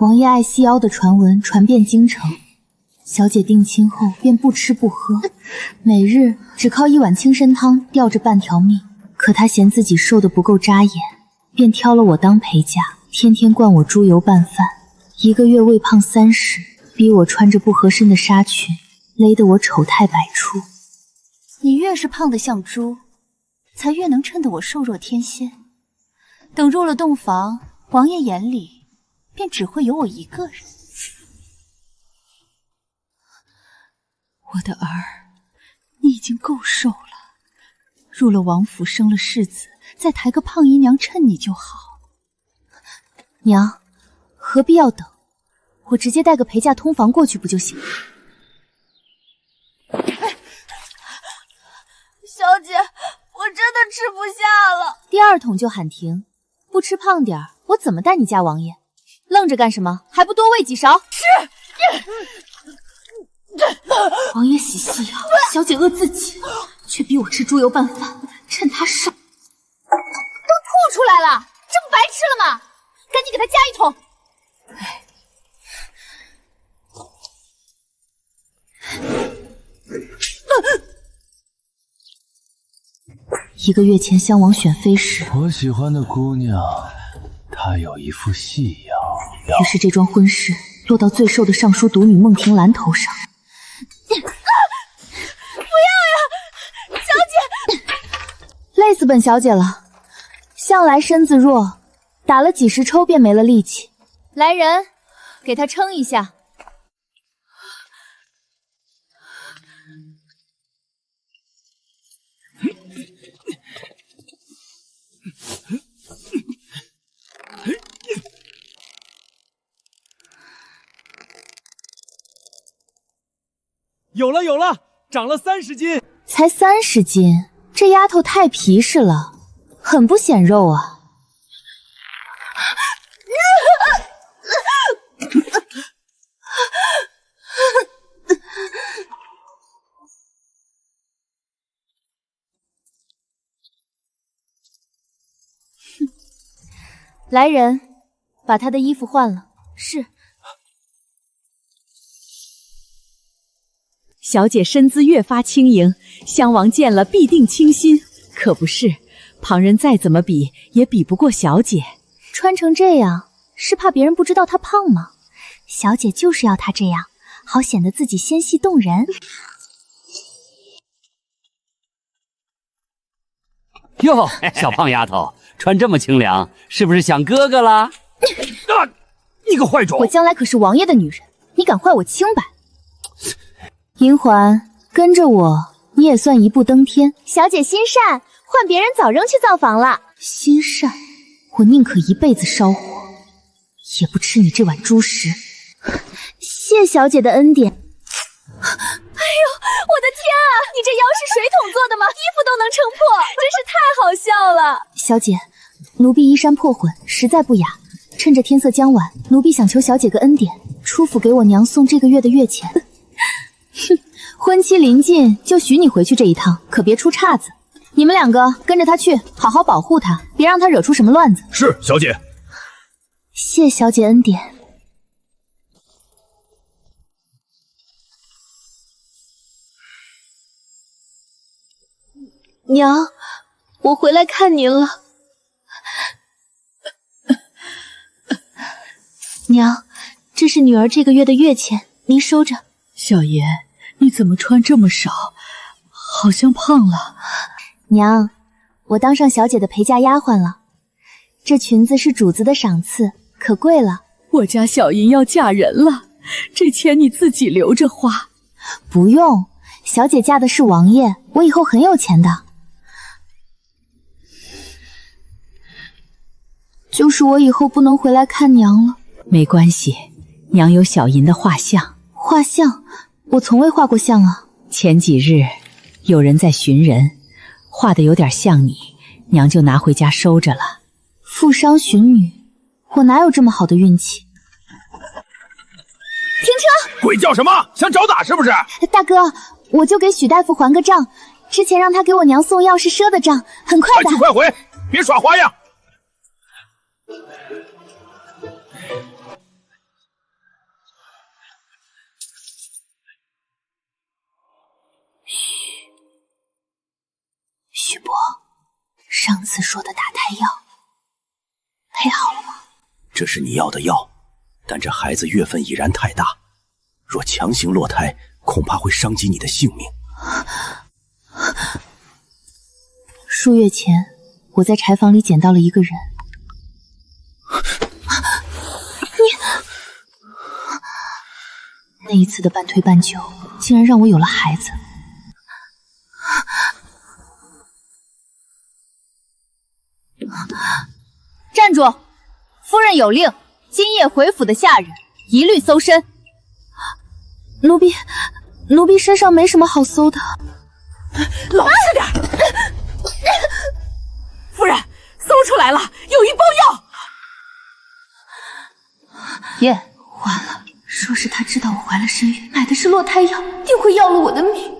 王爷爱细腰的传闻传遍京城，小姐定亲后便不吃不喝，每日只靠一碗清参汤吊着半条命。可她嫌自己瘦得不够扎眼，便挑了我当陪嫁，天天灌我猪油拌饭，1个月喂胖30，逼我穿着不合身的纱裙，勒得我丑态百出。你越是胖得像猪，才越能衬得我瘦若天仙。等入了洞房，王爷眼里便只会有我一个人。我的儿，你已经够瘦了，入了王府生了世子，再抬个胖姨娘衬你就好。娘，何必要等？我直接带个陪嫁通房过去不就行了？小姐，我真的吃不下了。第2桶就喊停，不吃胖点儿，我怎么带你嫁王爷？愣着干什么？还不多喂几勺？是。王爷喜细腰，小姐饿自己，却逼我吃猪油拌饭，趁他瘦。都吐出来了，这不白吃了吗？赶紧给他加1桶。1个月前襄王选妃时，我喜欢的姑娘，她有一副细腰。于是这桩婚事落到最瘦的尚书独女孟婷兰头上。不要呀，小姐！累死本小姐了，向来身子弱，打了几10抽便没了力气。来人，给她称一下。有了有了，长了30斤，才30斤，这丫头太皮实了，很不显肉啊。来人，把她的衣服换了。是。小姐身姿越发轻盈，襄王见了必定倾心。可不是，旁人再怎么比，也比不过小姐。穿成这样，是怕别人不知道她胖吗？小姐就是要她这样，好显得自己纤细动人。哟，小胖丫头，穿这么清凉，是不是想哥哥啦？你个坏种！我将来可是王爷的女人，你敢坏我清白？银环，跟着我，你也算一步登天。小姐心善，换别人早扔去造房了。心善，我宁可一辈子烧火，也不吃你这碗猪食。谢小姐的恩典。哎呦，我的天啊！你这腰是水桶做的吗？衣服都能撑破，真是太好笑了。小姐，奴婢衣衫破混，实在不雅。趁着天色将晚，奴婢想求小姐个恩典，出府给我娘送这个月的月钱。哼，婚期临近，就许你回去这一趟，可别出岔子。你们2个跟着她去，好好保护她，别让她惹出什么乱子。是，小姐。谢小姐恩典。娘，我回来看您了。娘，这是女儿这个月的月钱，您收着。小爷，你怎么穿这么少？好像胖了。娘，我当上小姐的陪嫁丫鬟了。这裙子是主子的赏赐，可贵了。我家小银要嫁人了，这钱你自己留着花。不用，小姐嫁的是王爷，我以后很有钱的。就是我以后不能回来看娘了。没关系，娘有小银的画像。画像？我从未画过像啊。前几日有人在寻人，画的有点像你，娘就拿回家收着了。富商寻女，我哪有这么好的运气？停车！鬼叫什么？想找打是不是？大哥，我就给许大夫还个账，之前让他给我娘送药是赊的账，很快的。快去快回，别耍花样！次说的打胎药，配好了吗？这是你要的药，但这孩子月份已然太大，若强行落胎，恐怕会伤及你的性命。数月前，我在柴房里捡到了一个人。那一次的半推半就，竟然让我有了孩子。站住！夫人有令，今夜回府的下人一律搜身。奴婢身上没什么好搜的。老实点！夫人，搜出来了，有一包药。耶，完了！若是他知道我怀了身孕，买的是落胎药，定会要了我的命。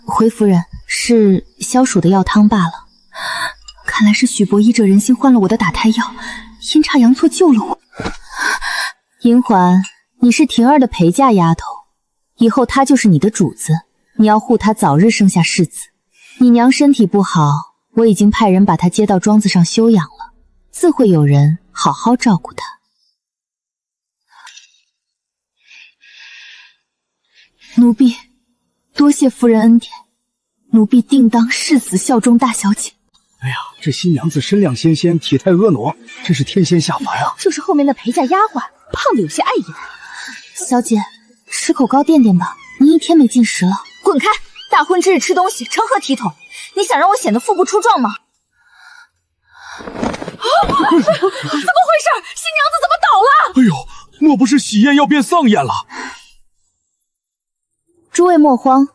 回夫人，是消暑的药汤罢了。看来是许伯依着人心换了我的打胎药，阴差阳错救了我。银环，你是婷儿的陪嫁丫头，以后她就是你的主子，你要护她早日生下世子。你娘身体不好，我已经派人把她接到庄子上休养了，自会有人好好照顾她。奴婢多谢夫人恩典，奴婢定当誓死效忠大小姐。哎呀，这新娘子身量纤纤，体态婀娜，真是天仙下凡呀！就是后面的陪嫁丫鬟，胖的有些碍眼。小姐，吃口糕垫垫吧，您一天没进食了。滚开！大婚之日吃东西，成何体统？你想让我显得腹部出壮吗？怎么回事？新娘子怎么倒了？哎呦，莫不是喜宴要变丧宴了？诸位莫慌，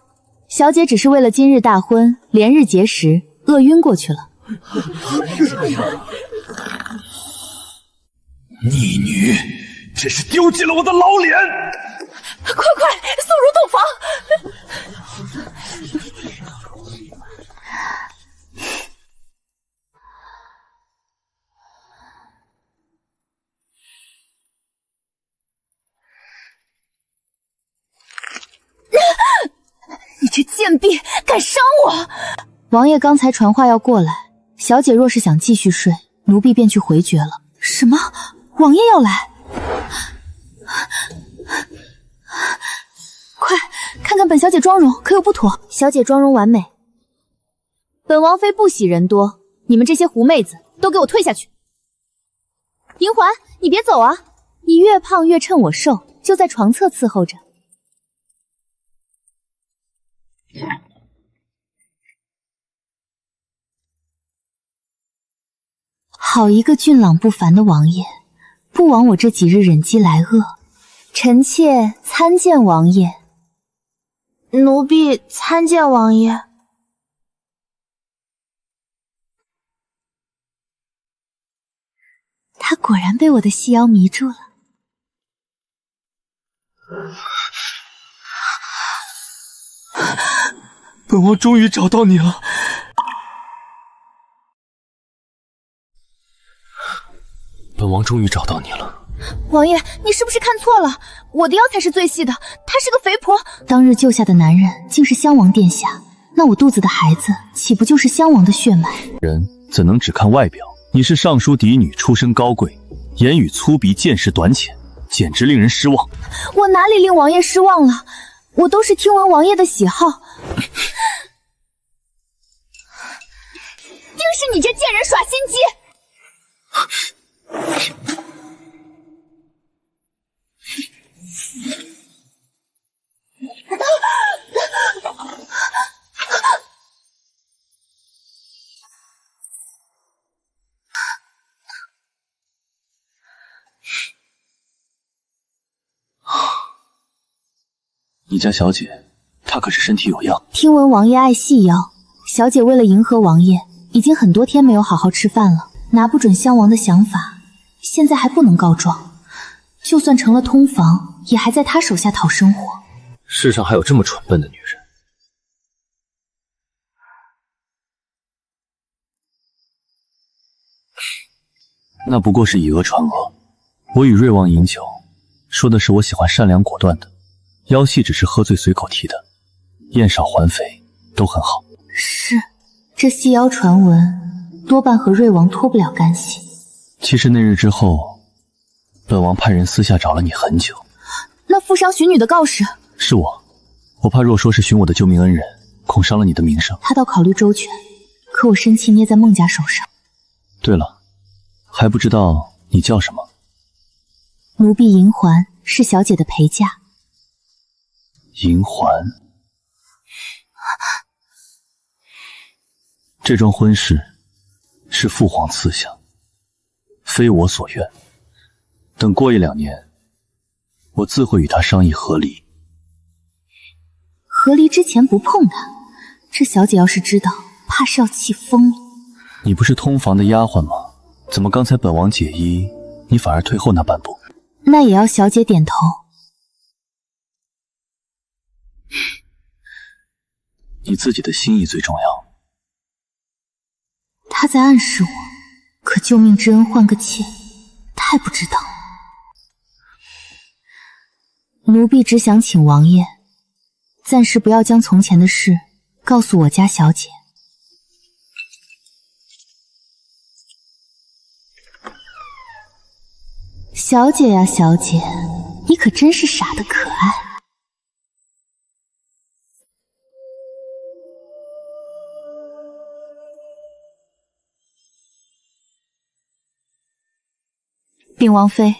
小姐只是为了今日大婚，连日节食，饿晕过去了。逆女，真是丢尽了我的老脸！快，送入洞房！你这贱婢，敢伤我！王爷刚才传话要过来，小姐若是想继续睡，奴婢便去回绝了。什么？王爷要来？快看看本小姐妆容，可有不妥？小姐妆容完美。本王妃不喜人多，你们这些狐妹子都给我退下去。银环，你别走啊！你越胖越趁我瘦，就在床侧伺候着。好一个俊朗不凡的王爷，不枉我这几日忍饥挨饿。臣妾参见王爷。奴婢参见王爷。他果然被我的细腰迷住了。本王终于找到你了。本王终于找到你了。王爷，你是不是看错了？我的腰才是最细的，她是个肥婆。当日救下的男人竟是襄王殿下，那我肚子的孩子岂不就是襄王的血脉？人怎能只看外表？你是尚书嫡女，出身高贵，言语粗鄙，见识短浅，简直令人失望。我哪里令王爷失望了？我都是听闻王爷的喜好。定是你这贱人耍心机！你家小姐，她可是身体有恙。听闻王爷爱细腰，小姐为了迎合王爷，已经很多天没有好好吃饭了。拿不准襄王的想法，现在还不能告状，就算成了通房，也还在他手下讨生活。世上还有这么蠢笨的女人。那不过是以讹传讹。我与瑞王饮酒，说的是我喜欢善良果断的，妖夕只是喝醉随口提的，燕少还肥都很好。是，这细妖传闻多半和瑞王脱不了干系。其实那日之后，本王派人私下找了你很久。那负伤寻女的告示是我怕若说是寻我的救命恩人，恐伤了你的名声。他倒考虑周全，可我生气捏在孟家手上。对了，还不知道你叫什么？奴婢银环，是小姐的陪嫁。银环，这桩婚事是父皇赐下，非我所愿。等过1-2年，我自会与他商议和离。和离之前不碰他，这小姐要是知道，怕是要气疯了。你不是通房的丫鬟吗？怎么刚才本王解衣，你反而退后那半步？那也要小姐点头。你自己的心意最重要。他在暗示我，可救命之恩换个妾，太不值当。奴婢只想请王爷暂时不要将从前的事告诉我家小姐。小姐呀，小姐，你可真是傻得可爱。禀王妃，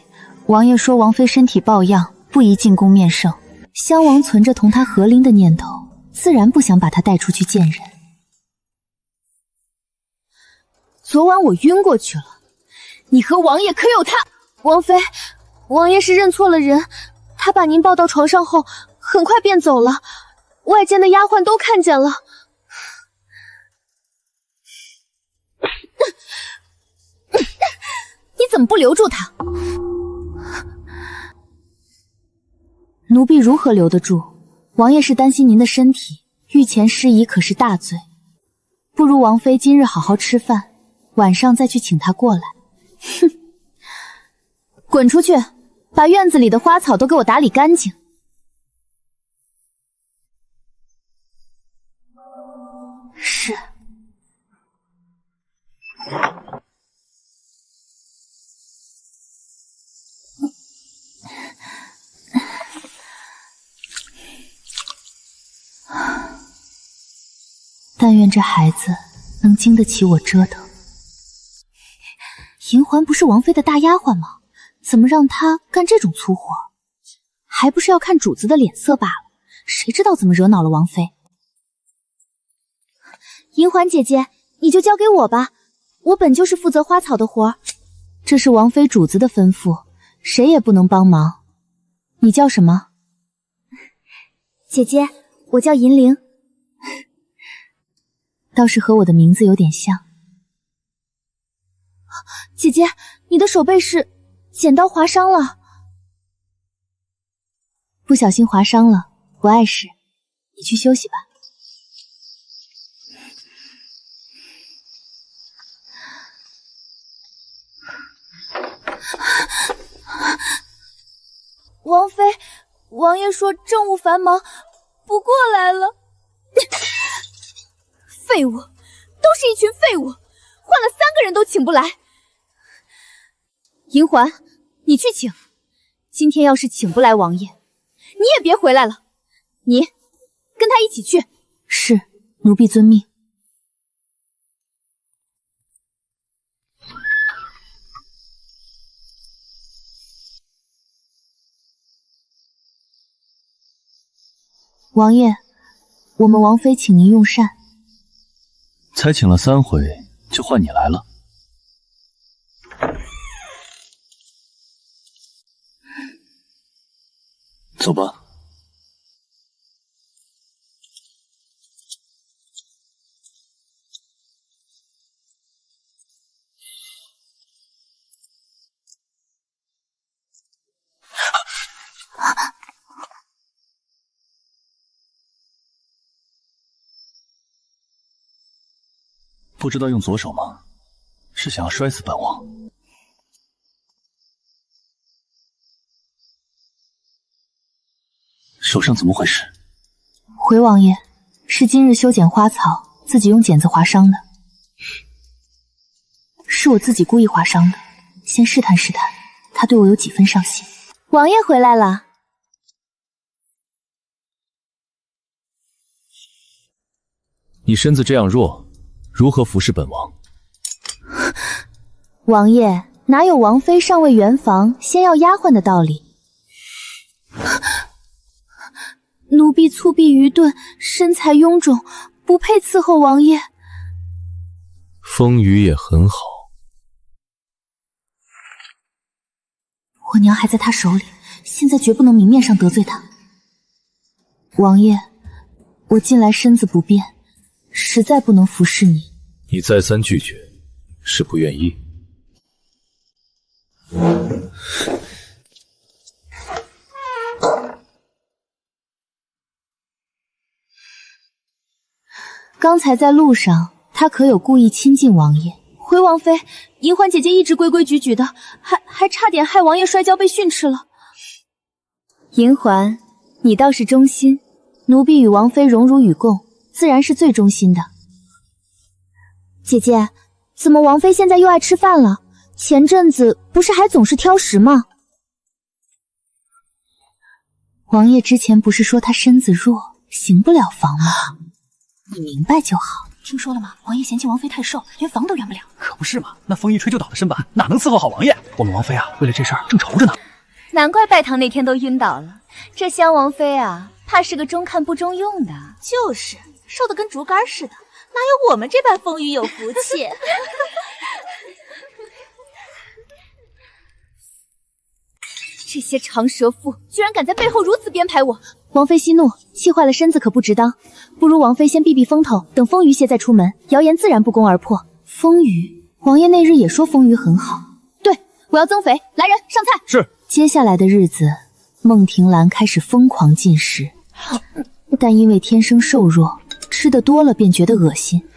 王爷说王妃身体抱恙，不宜进宫面圣。襄王存着同他合灵的念头，自然不想把她带出去见人。昨晚我晕过去了，你和王爷可有他？王妃，王爷是认错了人，他把您抱到床上后，很快便走了，外间的丫鬟都看见了。你怎么不留住他？奴婢如何留得住？王爷是担心您的身体，御前失仪可是大罪。不如王妃今日好好吃饭，晚上再去请他过来。哼，滚出去，把院子里的花草都给我打理干净。是。但愿这孩子能经得起我折腾。银环不是王妃的大丫鬟吗？怎么让她干这种粗活？还不是要看主子的脸色罢了。谁知道怎么惹恼了王妃？银环姐姐，你就交给我吧，我本就是负责花草的活儿。这是王妃主子的吩咐，谁也不能帮忙。你叫什么？姐姐，我叫银铃。倒是和我的名字有点像。姐姐，你的手背是剪刀划伤了。不小心划伤了，不碍事，你去休息吧。王妃，王爷说政务繁忙，不过来了。废物，都是一群废物，换了3个人都请不来。银环，你去请。今天要是请不来王爷，你也别回来了。你跟他一起去。是，奴婢遵命。王爷，我们王妃请您用膳。才请了3回，就换你来了。走吧。不知道用左手吗？是想要摔死本王？手上怎么回事？回王爷，是今日修剪花草，自己用剪子划伤的。是我自己故意划伤的，先试探试探，他对我有几分上心。王爷回来了。你身子这样弱，如何服侍本王？王爷，哪有王妃上位圆房先要丫鬟的道理？奴婢粗鄙愚钝，身材臃肿，不配伺候王爷。风雨也很好。我娘还在他手里，现在绝不能明面上得罪他。王爷，我近来身子不便，实在不能服侍你。你再三拒绝，是不愿意？刚才在路上，他可有故意亲近王爷？回王妃，银环姐姐一直规规矩矩的，还差点害王爷摔跤被训斥了。银环，你倒是忠心，奴婢与王妃荣辱与共，自然是最忠心的。姐姐，怎么王妃现在又爱吃饭了？前阵子不是还总是挑食吗？王爷之前不是说他身子弱，行不了房吗？你明白就好。听说了吗？王爷嫌弃王妃太瘦，连房都圆不了。可不是嘛，那风一吹就倒的身板，哪能伺候好王爷？我们王妃啊，为了这事儿正愁着呢。难怪拜堂那天都晕倒了，这襄王妃啊，怕是个中看不中用的。就是，瘦得跟竹竿似的，哪有我们这般风雨有福气？这些长舌妇居然敢在背后如此编排我！王妃息怒，气坏了身子可不值当。不如王妃先避避风头，等风雨歇再出门，谣言自然不攻而破。风雨，王爷那日也说风雨很好。对，我要增肥，来人上菜。是。接下来的日子，孟庭兰开始疯狂进食，但因为天生瘦弱，吃的多了便觉得恶心。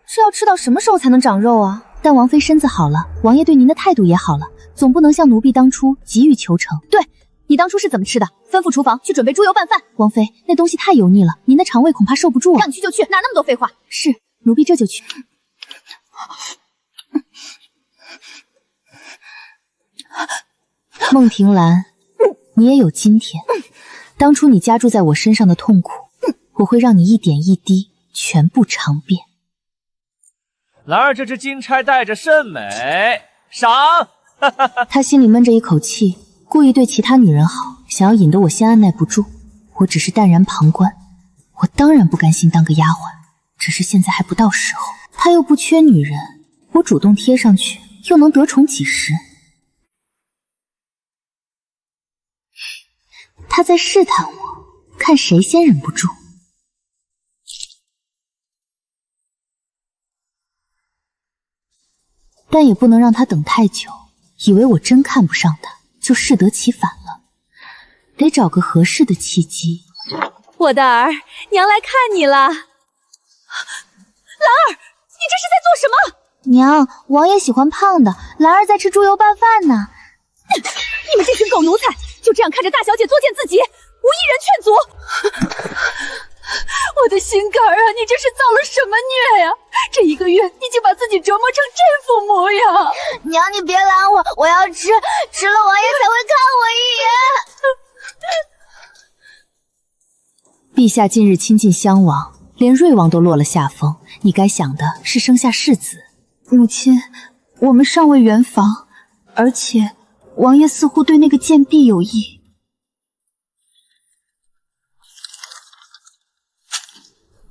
这要吃到什么时候才能长肉啊？但王妃身子好了，王爷对您的态度也好了，总不能像奴婢当初急于求成。对，你当初是怎么吃的？吩咐厨房去准备猪油拌饭。王妃，那东西太油腻了，您的肠胃恐怕受不住啊。让你去就去，哪那么多废话？是，奴婢这就去。孟庭兰，你也有今天。当初你加注在我身上的痛苦，我会让你一点一滴全部尝遍。兰儿这只金钗戴着甚美，赏！他心里闷着一口气，故意对其他女人好，想要引得我先按耐不住。我只是淡然旁观，我当然不甘心当个丫鬟，只是现在还不到时候。他又不缺女人，我主动贴上去，又能得宠几时？他在试探我，看谁先忍不住。但也不能让他等太久，以为我真看不上他，就适得其反了。得找个合适的契机。我的儿，娘来看你了。兰儿，你这是在做什么？娘，王爷喜欢胖的，兰儿在吃猪油拌饭呢。你们这群狗奴才，就这样看着大小姐作践自己，无一人劝阻。我的心肝儿啊，你这是造了什么孽呀？这一个月你就把自己折磨成这副模样。娘，你别拦我，我要吃，吃了王爷才会看我一眼。陛下近日亲近襄王，连瑞王都落了下风，你该想的是生下世子。母亲，我们尚未圆房，而且王爷似乎对那个贱婢有意。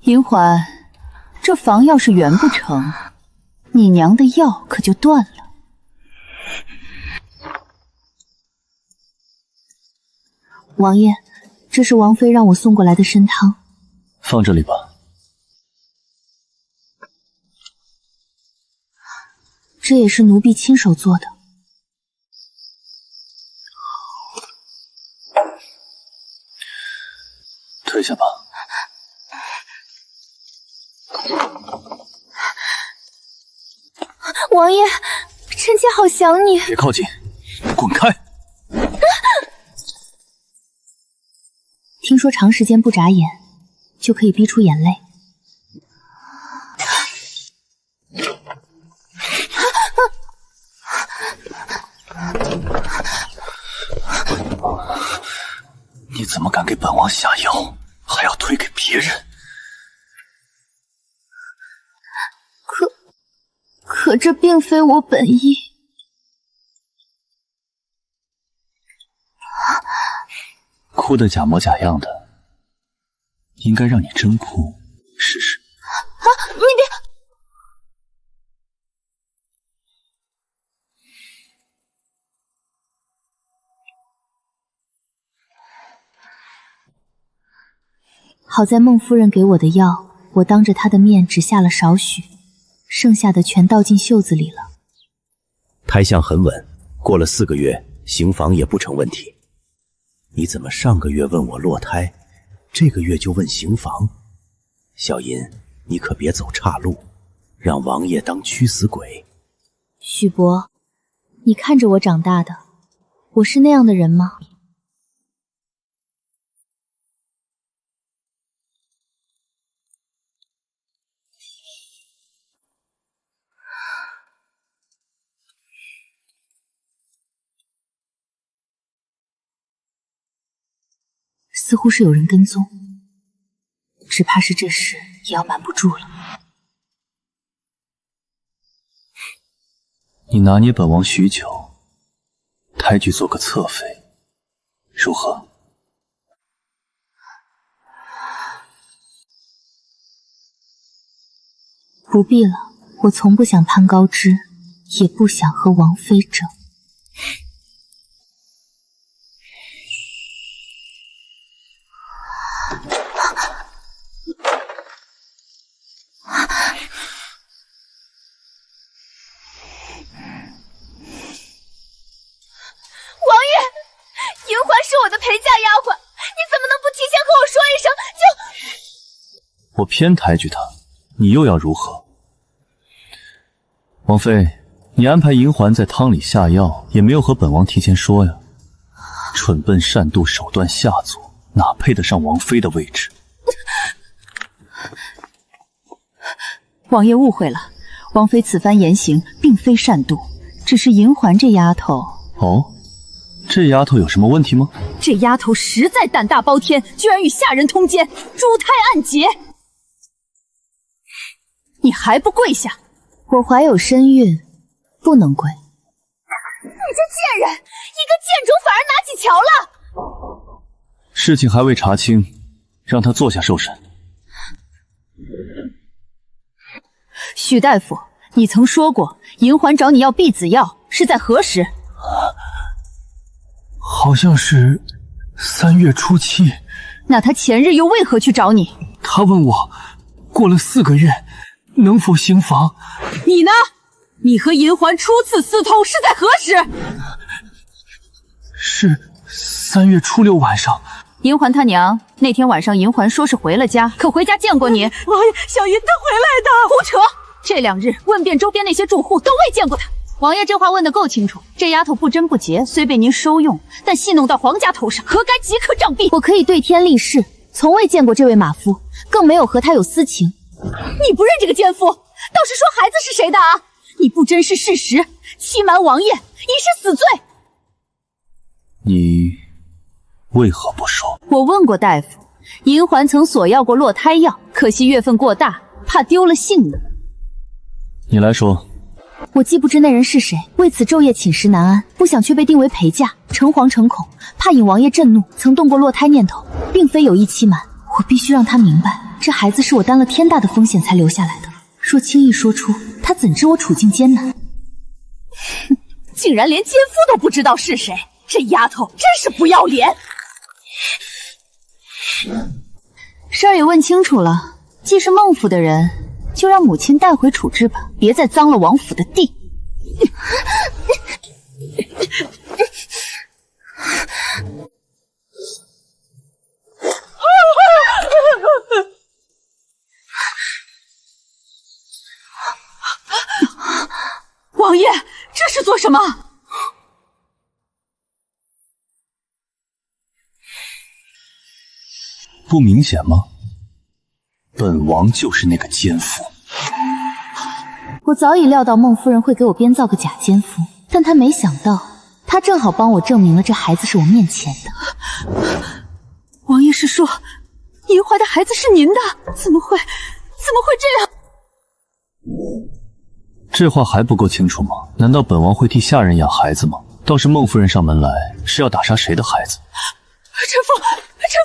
银环，这房要是圆不成，你娘的药可就断了。王爷，这是王妃让我送过来的参汤，放这里吧。这也是奴婢亲手做的。退下吧。王爷，臣妾好想你。别靠近，滚开！听说长时间不眨眼，就可以逼出眼泪。你怎么敢给本王下药，还要推给别人？可这并非我本意。哭得假模假样的，应该让你真哭试试。啊！你别！好在孟夫人给我的药，我当着她的面只下了少许，剩下的全倒进袖子里了。胎相很稳，过了4个月，行房也不成问题。你怎么上个月问我落胎，这个月就问行房？小银，你可别走岔路，让王爷当驱死鬼。许伯，你看着我长大的，我是那样的人吗？似乎是有人跟踪，只怕是这时也要瞒不住了。你拿捏本王许久，抬举做个侧妃，如何？不必了，我从不想攀高枝，也不想和王妃争。我偏抬举他，你又要如何？王妃，你安排银环在汤里下药，也没有和本王提前说呀。蠢笨善妒，手段下作，哪配得上王妃的位置？王爷误会了，王妃此番言行并非善妒，只是银环这丫头。哦，这丫头有什么问题吗？这丫头实在胆大包天，居然与下人通奸，珠胎暗结。你还不跪下！我怀有身孕，不能跪。你这贱人，一个贱种反而拿起桥了。事情还未查清，让他坐下受审。许大夫，你曾说过银环找你要婢子药，是在何时？好像是3月初7。那他前日又为何去找你？他问我，过了4个月能否行房？你呢？你和银环初次私通是在何时？是3月初6晚上。银环他娘那天晚上，银环说是回了家，可回家见过你？王爷，小银她回来的。胡扯！这2日问遍周边那些住户，都未见过她。王爷这话问得够清楚，这丫头不贞不洁，虽被您收用，但戏弄到皇家头上，何该即刻杖毙？我可以对天立誓，从未见过这位马夫，更没有和他有私情。你不认这个奸夫，倒是说孩子是谁的啊？你不珍视事实，欺瞒王爷，已是死罪。你为何不说？我问过大夫，银环曾索要过落胎药，可惜月份过大，怕丢了性命。你来说。我既不知那人是谁，为此昼夜寝食难安，不想却被定为陪嫁，诚惶诚恐，怕引王爷震怒，曾动过落胎念头，并非有意欺瞒。我必须让他明白，这孩子是我担了天大的风险才留下来的。若轻易说出，他怎知我处境艰难？竟然连奸夫都不知道是谁，这丫头真是不要脸！事儿也问清楚了，既是孟府的人，就让母亲带回处置吧，别再脏了王府的地。王爷，这是做什么？不明显吗？本王就是那个奸夫。我早已料到孟夫人会给我编造个假奸夫，但她没想到，她正好帮我证明了这孩子是我面前的。王爷是说，银华的孩子是您的？怎么会这样？这话还不够清楚吗？难道本王会替下人养孩子吗？倒是孟夫人上门来，是要打杀谁的孩子？臣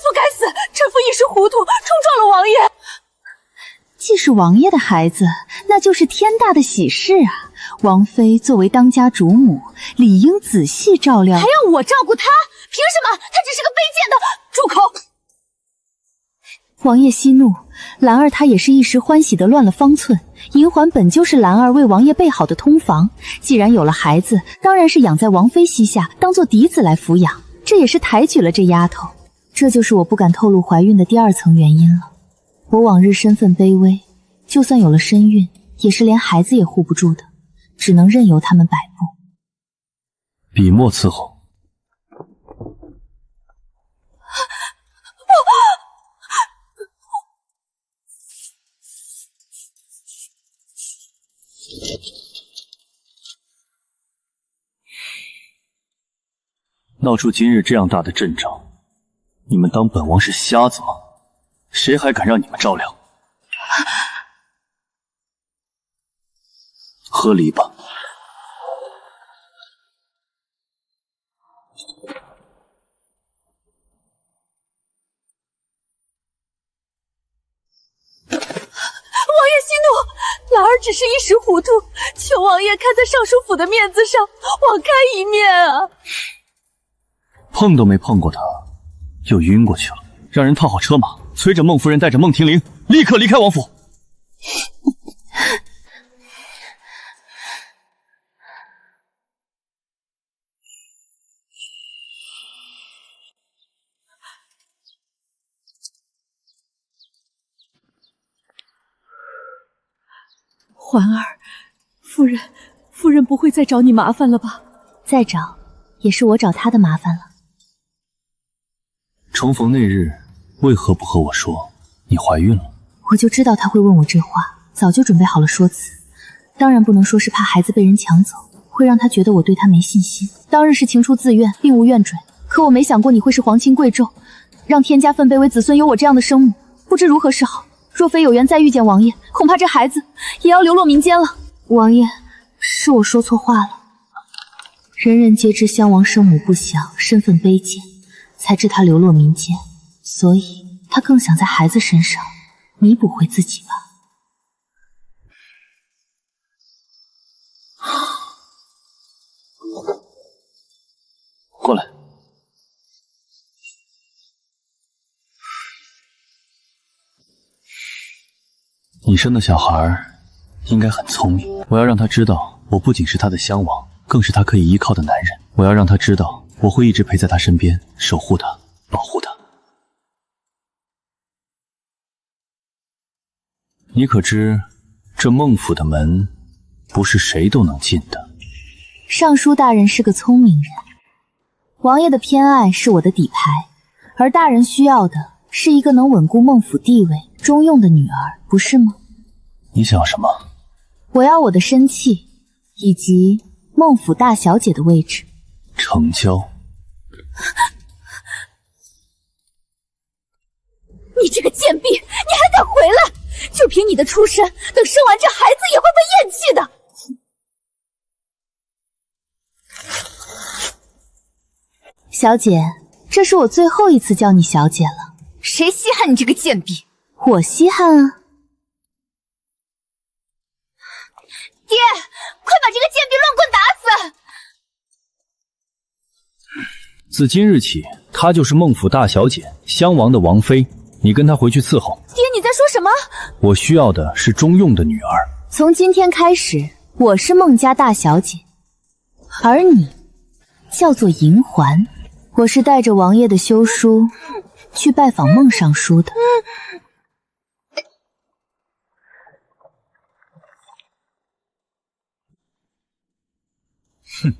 妇该死，臣妇一时糊涂，冲撞了王爷。既是王爷的孩子，那就是天大的喜事啊！王妃作为当家主母，理应仔细照料。还要我照顾她？凭什么？她只是个卑贱的……住口！王爷息怒，兰儿她也是一时欢喜的乱了方寸。银环本就是兰儿为王爷备好的通房，既然有了孩子，当然是养在王妃膝下，当做嫡子来抚养，这也是抬举了这丫头。这就是我不敢透露怀孕的第二层原因了。我往日身份卑微，就算有了身孕，也是连孩子也护不住的，只能任由他们摆布。笔墨伺候。闹出今日这样大的阵仗，你们当本王是瞎子吗？谁还敢让你们照料？喝梨吧。王爷息怒，兰儿只是一时糊涂，求王爷看在尚书府的面子上，网开一面啊！碰都没碰过他，又晕过去了。让人套好车马，催着孟夫人带着孟婷玲立刻离开王府。环儿，夫人不会再找你麻烦了吧？再找，也是我找她的麻烦了。重逢那日，为何不和我说你怀孕了？我就知道他会问我这话，早就准备好了说辞。当然不能说是怕孩子被人抢走，会让他觉得我对他没信心。当日是情出自愿，并无怨怼。可我没想过你会是皇亲贵胄，让天家分卑为子孙有我这样的生母，不知如何是好。若非有缘再遇见王爷，恐怕这孩子也要流落民间了。王爷，是我说错话了。人人皆知襄王生母不详，身份卑贱，才致他流落民间，所以他更想在孩子身上弥补回自己吧。过来。你生的小孩应该很聪明，我要让他知道，我不仅是他的襄王，更是他可以依靠的男人。我要让他知道，我会一直陪在他身边，守护他，保护他。你可知，这孟府的门不是谁都能进的。尚书大人是个聪明人，王爷的偏爱是我的底牌，而大人需要的是一个能稳固孟府地位、中用的女儿，不是吗？你想要什么？我要我的身契，以及孟府大小姐的位置。成交。你这个贱婢，你还敢回来？就凭你的出身，等生完这孩子也会被厌弃的。小姐，这是我最后一次叫你小姐了。谁稀罕你这个贱婢？我稀罕啊！爹，快把这个贱婢乱棍打死！自今日起，她就是孟府大小姐，襄王的王妃。你跟她回去伺候。爹，你在说什么？我需要的是中用的女儿。从今天开始，我是孟家大小姐，而你叫做银环。我是带着王爷的休书去拜访孟尚书的。哼，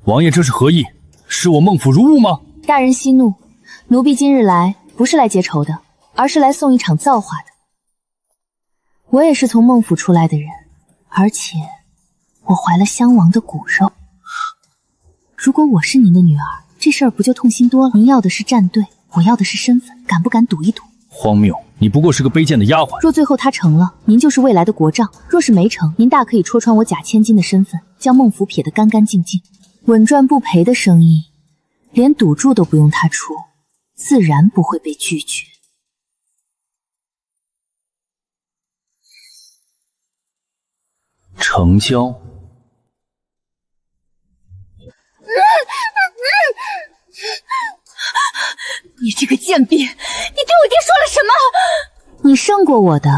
王爷这是何意？视我孟府如物吗？大人息怒，奴婢今日来不是来结仇的，而是来送一场造化的。我也是从孟府出来的人，而且我怀了襄王的骨肉。如果我是您的女儿，这事儿不就痛心多了？您要的是站队，我要的是身份，敢不敢赌一赌？荒谬！你不过是个卑贱的丫鬟。若最后他成了，您就是未来的国丈；若是没成，您大可以戳穿我假千金的身份，将孟府撇得干干净净。稳赚不赔的生意，连赌注都不用他出，自然不会被拒绝。成交。你这个贱婢，你对我爹说了什么？你胜过我的，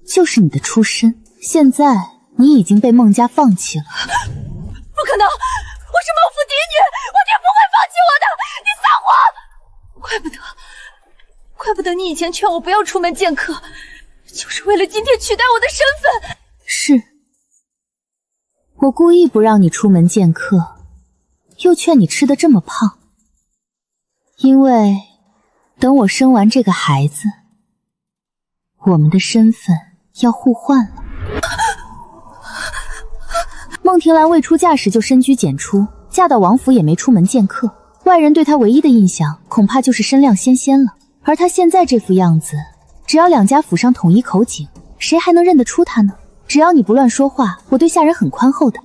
就是你的出身。现在你已经被孟家放弃了。不可能，我是孟府嫡女，我爹不会放弃我的！你撒谎！怪不得你以前劝我不要出门见客，就是为了今天取代我的身份。是，我故意不让你出门见客，又劝你吃得这么胖。因为等我生完这个孩子，我们的身份要互换了。孟庭兰未出嫁时就深居简出，嫁到王府也没出门见客，外人对她唯一的印象恐怕就是身量纤纤了。而她现在这副样子，只要两家府上统一口径，谁还能认得出她呢？只要你不乱说话，我对下人很宽厚的。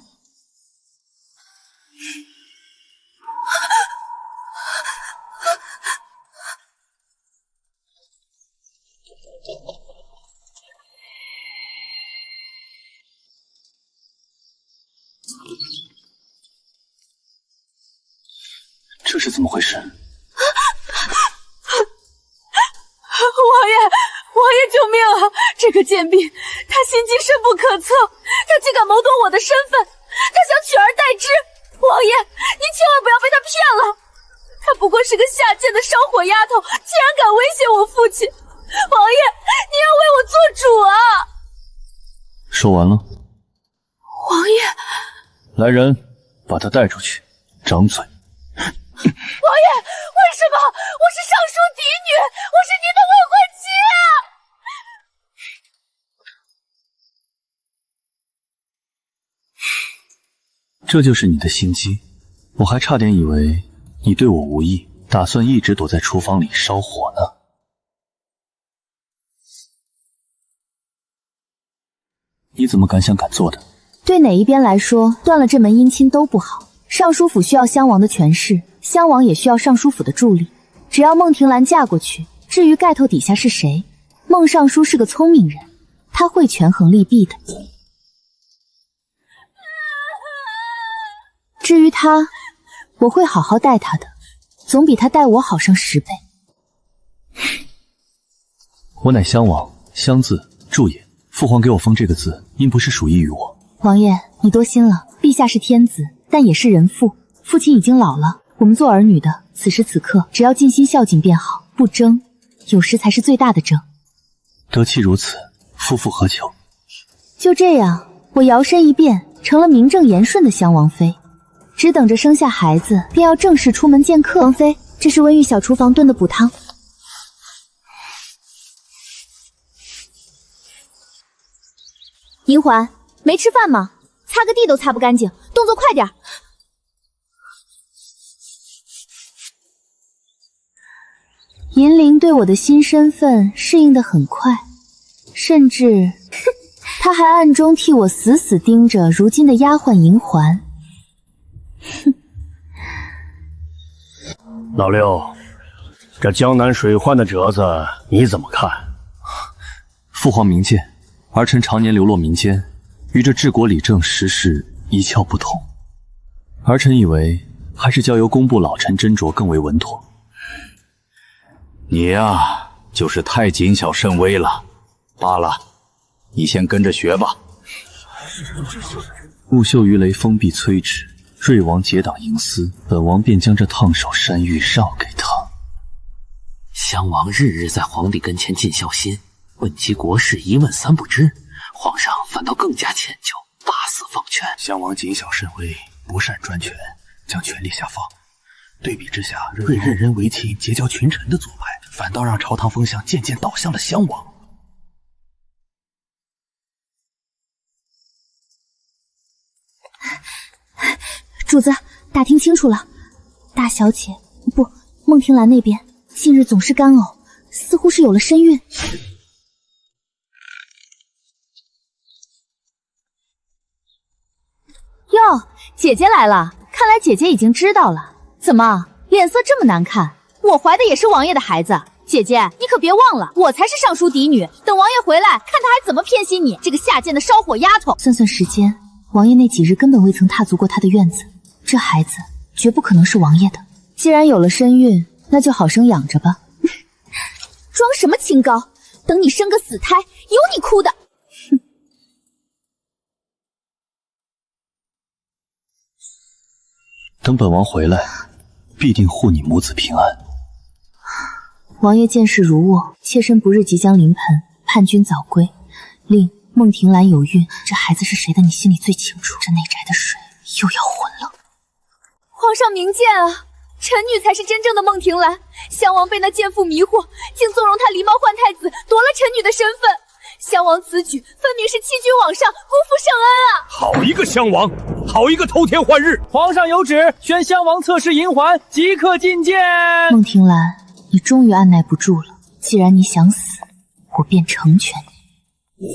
这是怎么回事？王爷，救命啊！这个贱婢，她心机深不可测，她竟敢谋夺我的身份，她想取而代之。王爷，您千万不要被她骗了，她不过是个下贱的烧火丫头，竟然敢威胁我父亲。王爷，您要为我做主啊！说完了。王爷，来人，把她带出去，掌嘴。王爷，为什么？我是尚书嫡女，我是您的未婚妻啊！这就是你的心机，我还差点以为你对我无意，打算一直躲在厨房里烧火呢。你怎么敢想敢做的？对哪一边来说，断了这门姻亲都不好。尚书府需要襄王的权势，襄王也需要尚书府的助力。只要孟庭兰嫁过去，至于盖头底下是谁，孟尚书是个聪明人，他会权衡利弊的。至于他，我会好好待他的，总比他待我好上10倍。我乃襄王，襄字注也。父皇给我封这个字，因不是属意于我。王爷，你多心了，陛下是天子，但也是人父，父亲已经老了，我们做儿女的，此时此刻只要尽心孝敬便好，不争，有时才是最大的争。得其如此，夫复何求？就这样，我摇身一变，成了名正言顺的襄王妃，只等着生下孩子，便要正式出门见客。王妃，这是温玉小厨房炖的补汤。银环，没吃饭吗？擦个地都擦不干净，动作快点。银铃对我的新身份适应得很快，甚至他还暗中替我死死盯着如今的丫鬟银环。老六，这江南水患的折子你怎么看？父皇明鉴，儿臣常年流落民间，与这治国理政实事一窍不通。儿臣以为还是交由工部老臣斟酌更为稳妥。你呀，就是太谨小慎微了。罢了，你先跟着学吧。雾秀鱼雷封闭摧之，瑞王结党营私，本王便将这烫手山芋让给他。襄王日日在皇帝跟前尽孝心，问及国事一问三不知，皇上反倒更加迁就，大肆放权。襄王谨小慎微，不善专权，将权力下放。对比之下，任人唯亲、结交群臣的左派，反倒让朝堂风向渐渐倒向了襄王。主子，打听清楚了，大小姐不，孟庭兰那边近日总是干呕，似乎是有了身孕。哟，姐姐来了，看来姐姐已经知道了。怎么脸色这么难看？我怀的也是王爷的孩子，姐姐你可别忘了，我才是尚书嫡女。等王爷回来，看他还怎么偏心你这个下贱的烧火丫头。算算时间，王爷那几日根本未曾踏足过他的院子，这孩子绝不可能是王爷的。既然有了身孕，那就好生养着吧。装什么清高？等你生个死胎，有你哭的！等本王回来，必定护你母子平安。王爷见事如晤，妾身不日即将临盆，盼君早归。令孟庭兰有孕，这孩子是谁的，你心里最清楚。这内宅的水又要浑了。皇上明鉴啊，臣女才是真正的孟庭兰。襄王被那奸妇迷惑，竟纵容他狸猫换太子，夺了臣女的身份。襄王此举分明是欺君罔上，辜负圣恩啊！好一个襄王，好一个偷天换日！皇上有旨，宣襄王侧室银环即刻觐见。孟庭兰，你终于按耐不住了。既然你想死，我便成全你。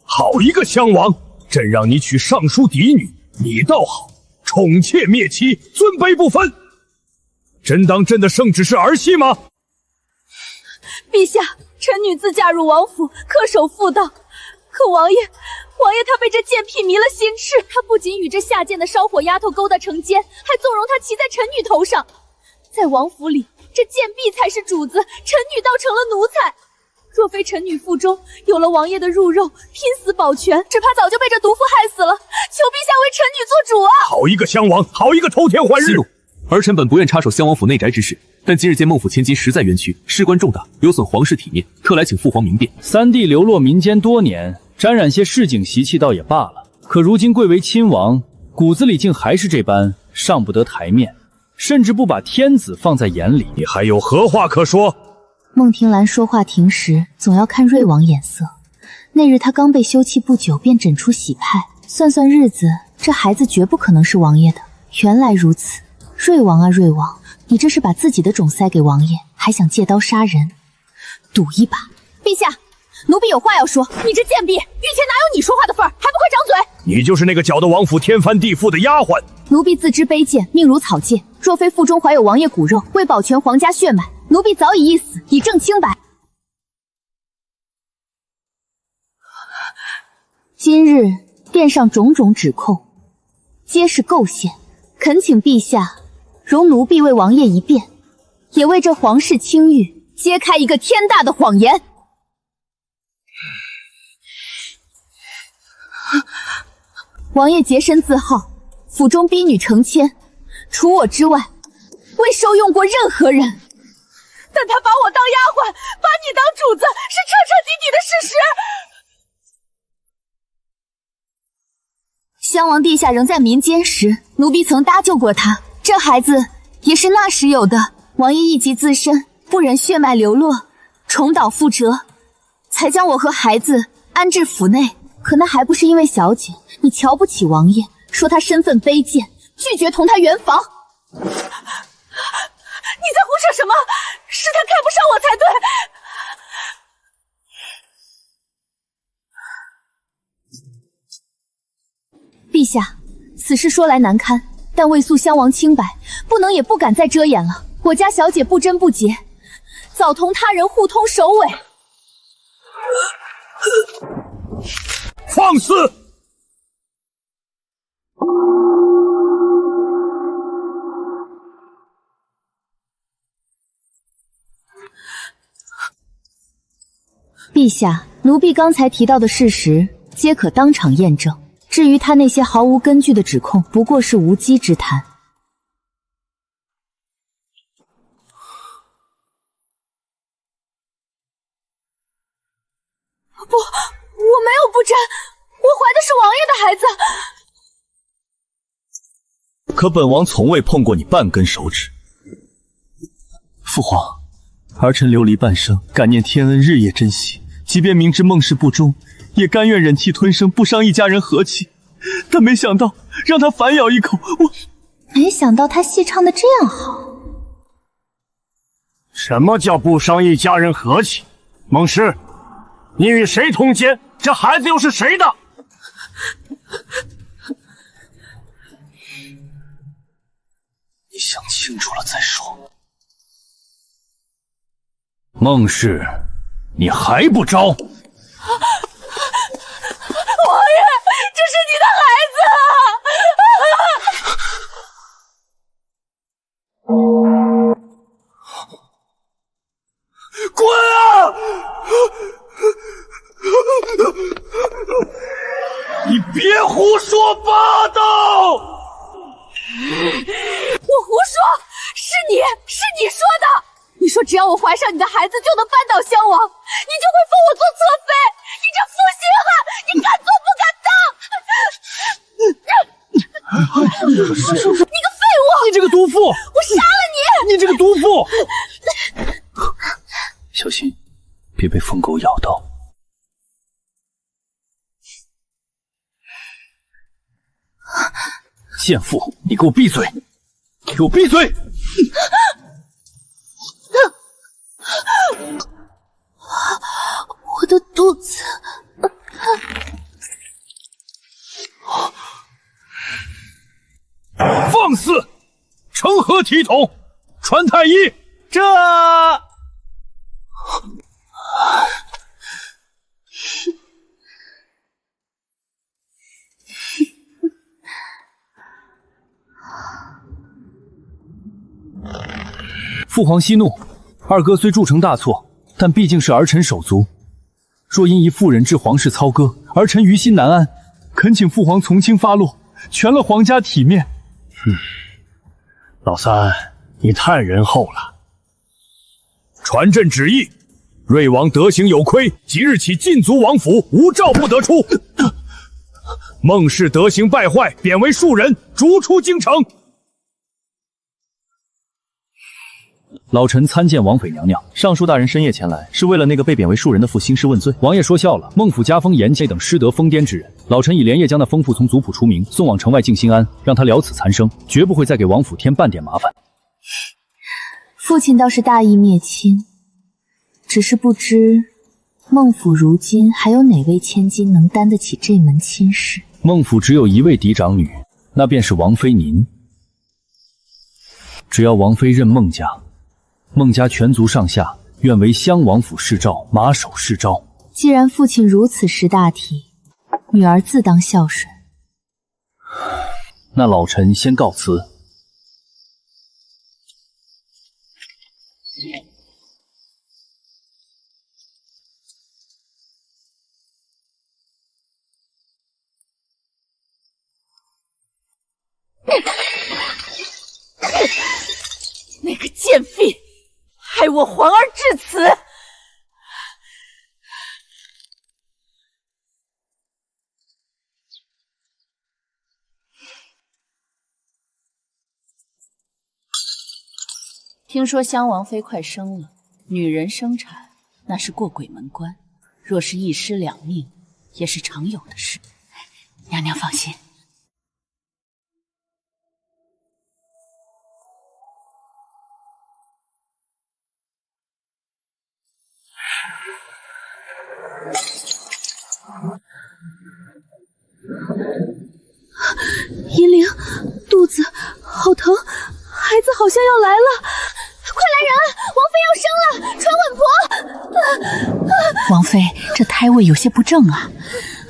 好一个襄王！朕让你娶尚书嫡女，你倒好，宠妾灭妻，尊卑不分。真当朕的圣旨是儿戏吗？陛下，臣女自嫁入王府，恪守妇道。可王爷他被这贱婢迷了心智，他不仅与这下贱的烧火丫头勾搭成奸，还纵容她骑在臣女头上。在王府里，这贱婢才是主子，臣女倒成了奴才。若非臣女腹中有了王爷的入肉，拼死保全，只怕早就被这毒妇害死了。求陛下为臣女做主啊！好一个襄王，好一个偷天换日！息怒，儿臣本不愿插手襄王府内宅之事，但今日见孟府千金实在冤屈，事关重大，有损皇室体面，特来请父皇明辨。三弟流落民间多年，沾染些市井习气倒也罢了，可如今贵为亲王，骨子里竟还是这般上不得台面，甚至不把天子放在眼里。你还有何话可说？孟庭兰说话停时，总要看瑞王眼色。那日他刚被休弃不久，便诊出喜派。算算日子，这孩子绝不可能是王爷的。原来如此，瑞王啊瑞王，你这是把自己的种塞给王爷，还想借刀杀人？赌一把！陛下，奴婢有话要说。你这贱婢，御前哪有你说话的份儿？还不快张嘴！你就是那个搅得王府天翻地覆的丫鬟。奴婢自知卑贱，命如草芥。若非腹中怀有王爷骨肉，为保全皇家血脉，奴婢早已一死，以证清白。今日殿上种种指控，皆是构陷，恳请陛下容奴婢为王爷一辩，也为这皇室清誉揭开一个天大的谎言。王爷洁身自好，府中婢女成千，除我之外，未收用过任何人。但他把我当丫鬟，把你当主子，是彻彻底底的事实。襄王陛下仍在民间时，奴婢曾搭救过他。这孩子也是那时有的。王爷一急自身，不忍血脉流落，重蹈覆辙，才将我和孩子安置府内。可那还不是因为小姐你瞧不起王爷，说他身份卑贱，拒绝同他圆房。你在胡说什么？是他看不上我才对。陛下，此事说来难堪，但为诉襄王清白，不能也不敢再遮掩了。我家小姐不贞不洁，早同他人互通首尾。放肆！陛下，奴婢刚才提到的事实，皆可当场验证。至于他那些毫无根据的指控，不过是无稽之谈。不，我没有不沾，我怀的是王爷的孩子。可本王从未碰过你半根手指。父皇，儿臣流离半生，感念天恩，日夜珍惜。即便明知孟氏不忠，也甘愿忍气吞声，不伤一家人和气。但没想到让他反咬一口，没想到他戏唱的这样好。什么叫不伤一家人和气？孟氏，你与谁通奸？这孩子又是谁的？你想清楚了再说。孟氏，你还不招？王爷，这是你的孩子滚啊！你别胡说八道！我胡说，是你说的。你说只要我怀上你的孩子就能扳倒襄王，你就会封我做侧妃。你这负心汉，你敢做不敢当？你个废物！你这个毒妇！我杀了你！你这个毒妇！小心，别被疯狗咬到。贱妇，你给我闭嘴！给我闭嘴！我的肚子。放肆！成何体统？传太医！这父皇息怒，二哥虽铸成大错，但毕竟是儿臣手足。若因一妇人致皇室操戈，儿臣于心难安，恳请父皇从轻发落，全了皇家体面。老三，你太仁厚了。传朕旨意，瑞王德行有亏，即日起禁足王府，无诏不得出。孟氏德行败坏，贬为庶人，逐出京城。老臣参见王妃娘娘。尚书大人深夜前来，是为了那个被贬为庶人的负兴师问罪。王爷说笑了，孟府加封严家等失德疯癫之人，老臣已连夜将那疯妇从族谱除名，送往城外静心安，让他了此残生，绝不会再给王府添半点麻烦。父亲倒是大义灭亲，只是不知孟府如今还有哪位千金能担得起这门亲事。孟府只有一位嫡长女，那便是王妃您。只要王妃认孟家，孟家全族上下愿为襄王府侍诏，马首是瞻。既然父亲如此识大体，女儿自当孝顺。那老臣先告辞。那个贱婢，害我皇儿至此！听说襄王妃快生了，女人生产那是过鬼门关，若是一尸两命，也是常有的事。娘娘放心。银铃，肚子好疼，孩子好像要来了，快来人！王妃要生了，传稳婆。王妃，这胎位有些不正啊，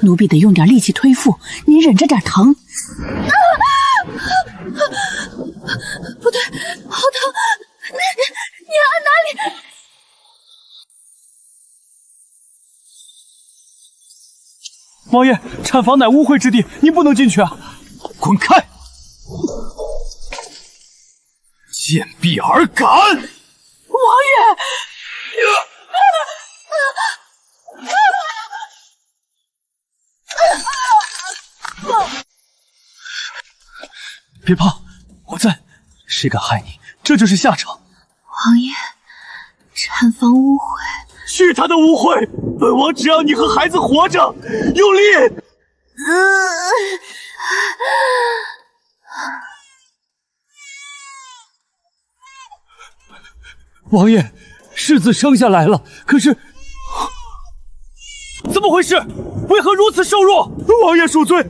奴婢得用点力气推腹，您忍着点疼。不对，好疼！你按哪里？王爷，产房乃污秽之地，您不能进去啊！滚开！贱婢儿敢！王爷！别怕，我在。谁敢害你，这就是下场。王爷，产房误会。去他的误会！本王只要你和孩子活着，用力！王爷，世子生下来了，可是怎么回事？为何如此瘦弱？王爷恕罪，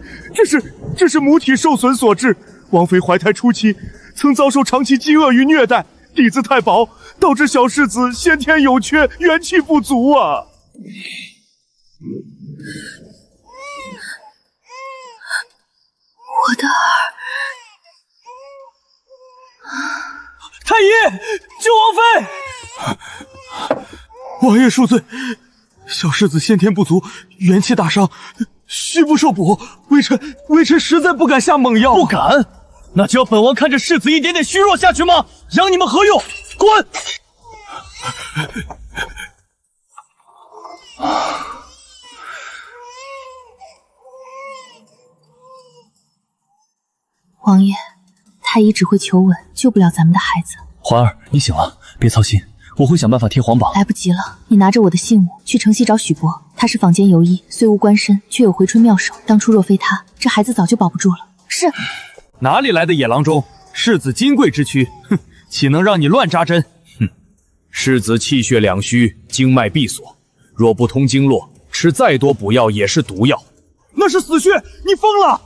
这是母体受损所致。王妃怀胎初期曾遭受长期饥饿与虐待，底子太薄，导致小世子先天有缺，元气不足啊。我的儿，太医，救王妃！王爷恕罪，小世子先天不足，元气大伤，虚不受补。微臣实在不敢下猛药。不敢？那就要本王看着世子一点点虚弱下去吗？养你们何用？滚！王爷，太医只会求稳，救不了咱们的孩子。环儿，你醒了，别操心，我会想办法贴皇榜。来不及了，你拿着我的信物去城西找许伯，他是坊间游医，虽无官身，却有回春妙手。当初若非他，这孩子早就保不住了。是。哪里来的野郎中？世子金贵之躯，哼，岂能让你乱扎针？哼，世子气血两虚，经脉闭锁，若不通经络，吃再多补药也是毒药。那是死穴，你疯了！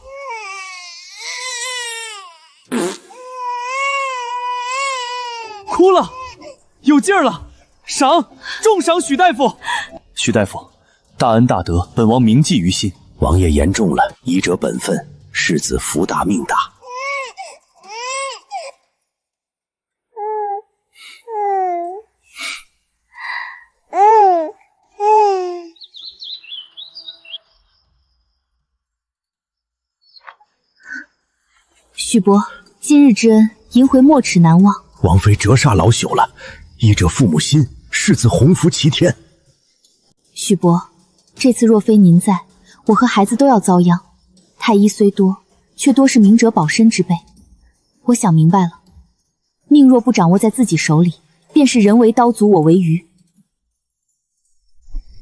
哭了，有劲儿了，赏，重赏许大夫。许大夫，大恩大德，本王铭记于心。王爷言重了，医者本分，世子福大命大。许伯，今日之恩，银回没齿难忘。王妃折煞老朽了，医者父母心，世子洪福齐天。许伯，这次若非您在，我和孩子都要遭殃。太医虽多，却多是明哲保身之辈。我想明白了，命若不掌握在自己手里，便是人为刀俎，我为鱼。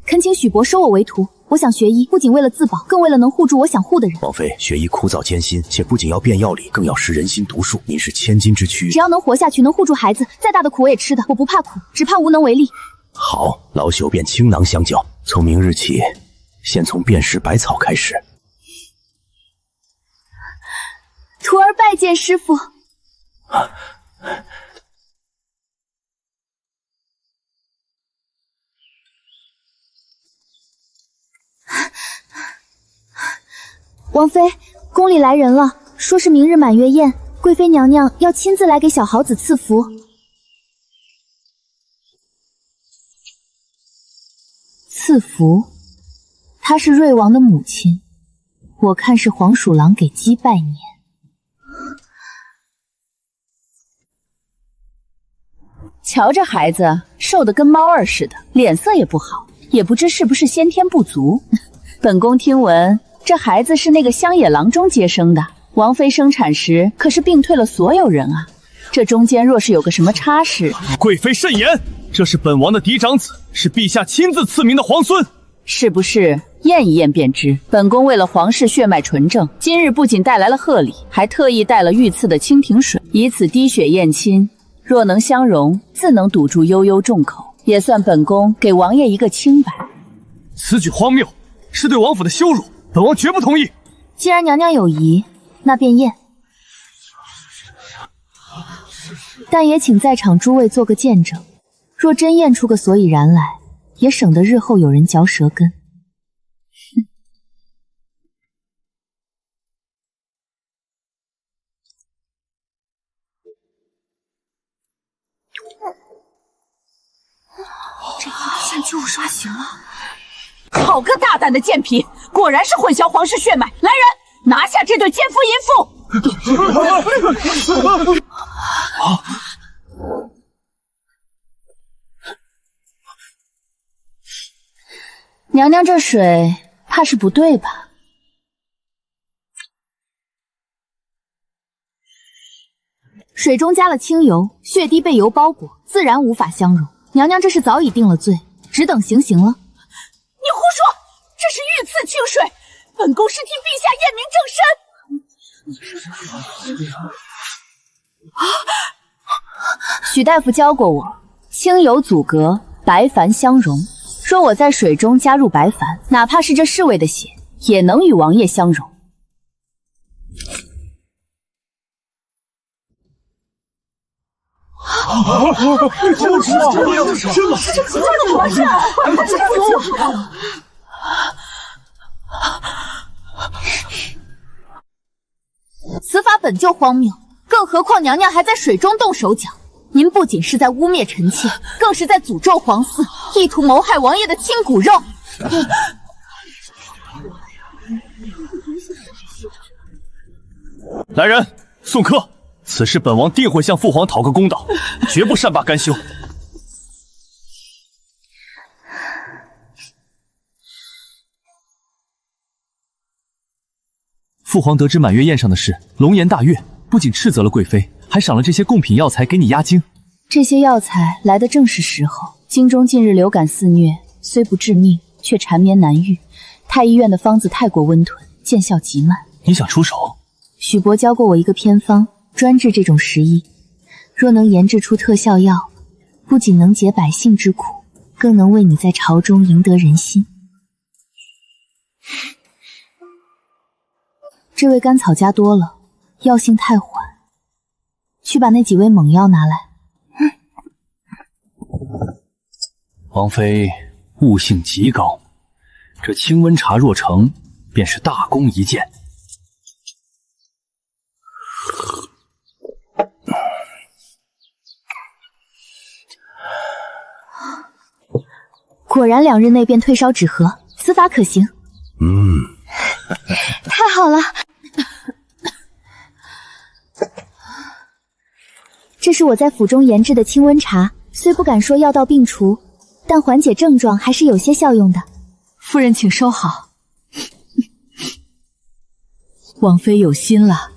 恳请许伯收我为徒。我想学医，不仅为了自保，更为了能护住我想护的人。王妃，学医枯燥艰辛，且不仅要辨药理，更要识人心毒术。您是千金之躯，只要能活下去，能护住孩子，再大的苦我也吃的。我不怕苦，只怕无能为力。好，老朽便倾囊相教。从明日起，先从辨识百草开始。徒儿拜见师父。王妃，宫里来人了，说是明日满月宴，贵妃娘娘要亲自来给小豪子赐福。赐福？她是瑞王的母亲，我看是黄鼠狼给鸡拜年。瞧这孩子瘦得跟猫儿似的，脸色也不好，也不知是不是先天不足。本宫听闻这孩子是那个乡野郎中接生的，王妃生产时可是病退了所有人啊！这中间若是有个什么差事，贵妃慎言，这是本王的嫡长子，是陛下亲自赐名的皇孙，是不是？验一验便知。本宫为了皇室血脉纯正，今日不仅带来了贺礼，还特意带了御赐的清平水，以此滴血验亲。若能相容，自能堵住悠悠众口，也算本宫给王爷一个清白。此举荒谬，是对王府的羞辱，本王绝不同意。既然娘娘有疑，那便验。但也请在场诸位做个见证，若真验出个所以然来，也省得日后有人嚼舌根。这一线就我刷刑了。好个大胆的贱婢，果然是混淆皇室血脉！来人，拿下这对奸夫淫妇！娘娘，这水怕是不对吧？水中加了清油，血滴被油包裹，自然无法相容。娘娘这是早已定了罪，只等行刑了。你胡说，这是御赐清水，本宫是替陛下验明正身。许大夫教过我，清油阻隔，白矾相融。若我在水中加入白矾，哪怕是这侍卫的血，也能与王爷相融。此法本就荒谬，更何况娘娘还在水中动手脚。您不仅是在污蔑臣妾，更是在诅咒皇嗣，意图谋害王爷的亲骨肉。来人，送客！此事本王定会向父皇讨个公道，绝不善罢甘休。父皇得知满月宴上的事，龙颜大悦，不仅斥责了贵妃，还赏了这些贡品药材给你压惊。这些药材来的正是时候。京中近日流感肆虐，虽不致命，却缠绵难愈。太医院的方子太过温吞，见效极慢。你想出手？许伯教过我一个偏方，专治这种时疫。若能研制出特效药，不仅能解百姓之苦，更能为你在朝中赢得人心。这味甘草加多了，药性太缓，去把那几味猛药拿来。王妃悟性极高，这清温茶若成，便是大功一件。果然2日内便退烧止咳，此法可行。太好了。这是我在府中研制的清温茶，虽不敢说药到病除，但缓解症状还是有些效用的。夫人请收好。王妃有心了，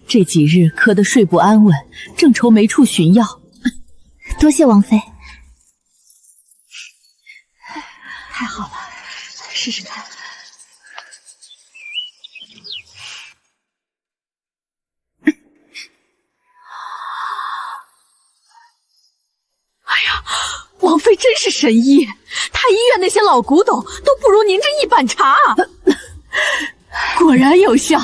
这几日咳得睡不安稳，正愁没处寻药。多谢王妃。太好了，试试看。王妃真是神医，太医院那些老古董都不如您这一板茶，果然有效。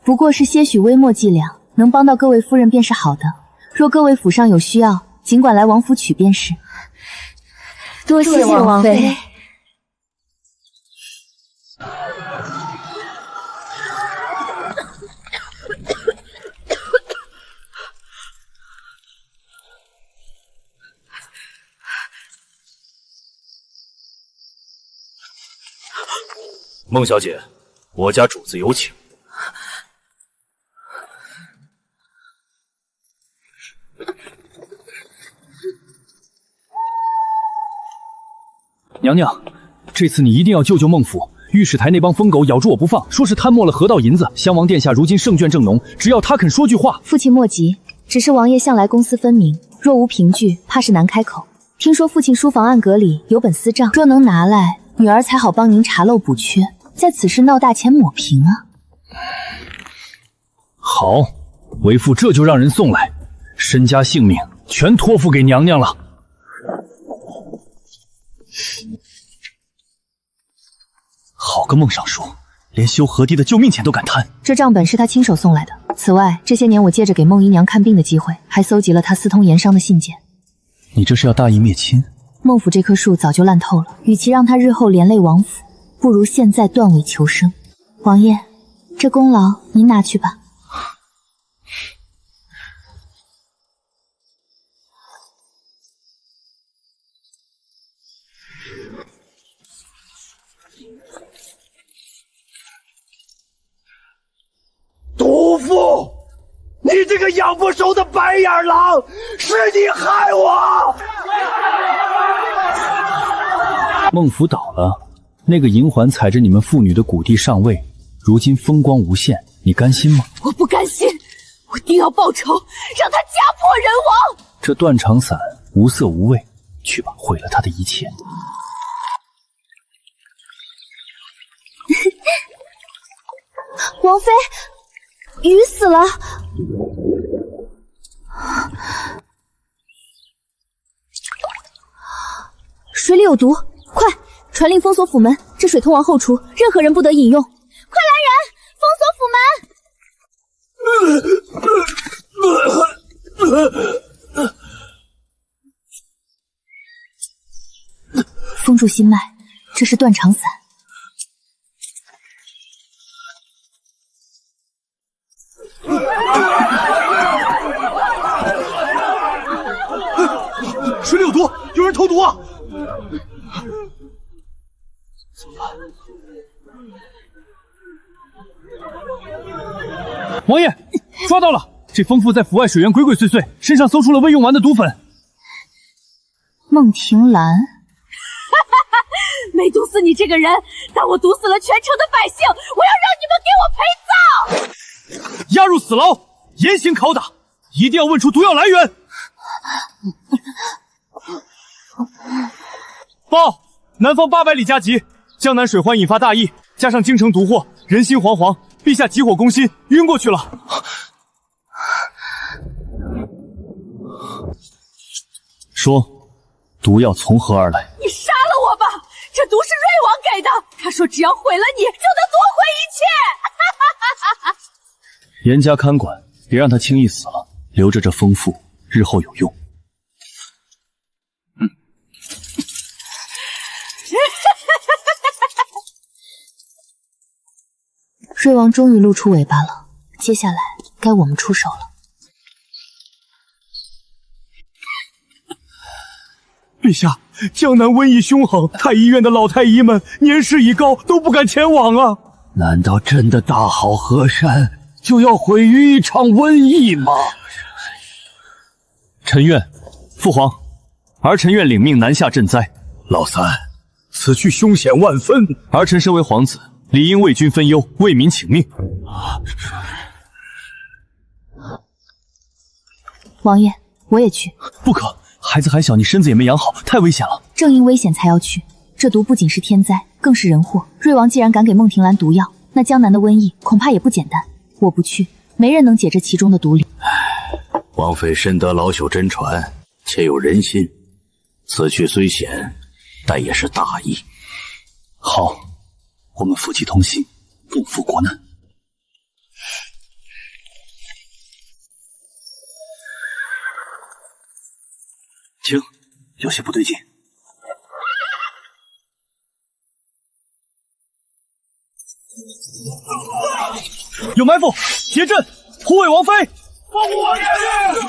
不过是些许微末伎俩，能帮到各位夫人便是好的。若各位府上有需要，尽管来王府取便是。多谢王妃。孟小姐，我家主子有请。娘娘，这次你一定要救救孟府。御史台那帮疯狗咬住我不放，说是贪没了河道银子。襄王殿下如今胜券正浓，只要他肯说句话。父亲莫急，只是王爷向来公私分明，若无凭据，怕是难开口。听说父亲书房暗格里有本私账，若能拿来，女儿才好帮您查漏补缺，在此事闹大前抹平啊。好，为父这就让人送来，身家性命全托付给娘娘了。好个孟尚书，连修河堤的救命钱都敢贪！这账本是他亲手送来的。此外，这些年我借着给孟姨娘看病的机会，还搜集了他私通盐商的信件。你这是要大义灭亲？孟府这棵树早就烂透了，与其让他日后连累王府，不如现在断尾求生。王爷，这功劳您拿去吧。毒妇，你这个养不熟的白眼狼，是你害我！孟府倒了，那个银环踩着你们父女的谷地上位，如今风光无限，你甘心吗？我不甘心，我定要报仇，让他家破人亡。这断肠散无色无味，去吧，毁了他的一切。王妃，鱼死了。水里有毒，快传令封锁府门，这水通往后厨，任何人不得饮用。快来人，封锁府门。封住心脉，这是断肠散。水里有毒，有人投毒啊！怎么办？王爷，抓到了！这疯妇在府外水源鬼鬼祟祟，身上搜出了未用完的毒粉。孟庭兰，没毒死你这个人，但我毒死了全城的百姓，我要让你们给我陪葬！押入死牢，严刑拷打，一定要问出毒药来源。报！南方800里加急，江南水患引发大疫，加上京城毒祸，人心惶惶。陛下急火攻心，晕过去了。说，毒药从何而来？你杀了我吧！这毒是瑞王给的，他说只要毁了你，就能夺回一切。严加看管，别让他轻易死了，留着这疯妇，日后有用。瑞王终于露出尾巴了，接下来该我们出手了。陛下，江南瘟疫凶狠，太医院的老太医们年事已高，都不敢前往啊！难道真的大好河山就要毁于一场瘟疫吗？陈愿，父皇，儿臣愿领命南下赈灾。老三，此去凶险万分，儿臣身为皇子，理应为君分忧，为民请命。王爷，我也去。不可，孩子还小，你身子也没养好，太危险了。正因危险才要去，这毒不仅是天灾，更是人祸。瑞王既然敢给孟庭兰毒药，那江南的瘟疫恐怕也不简单。我不去，没人能解这其中的毒理。王妃深得老朽真传，且有人心，此去虽险，但也是大义。好，我们夫妻同心，共赴国难。停，有些不对劲。有埋伏，结阵，护卫王妃。放我下去！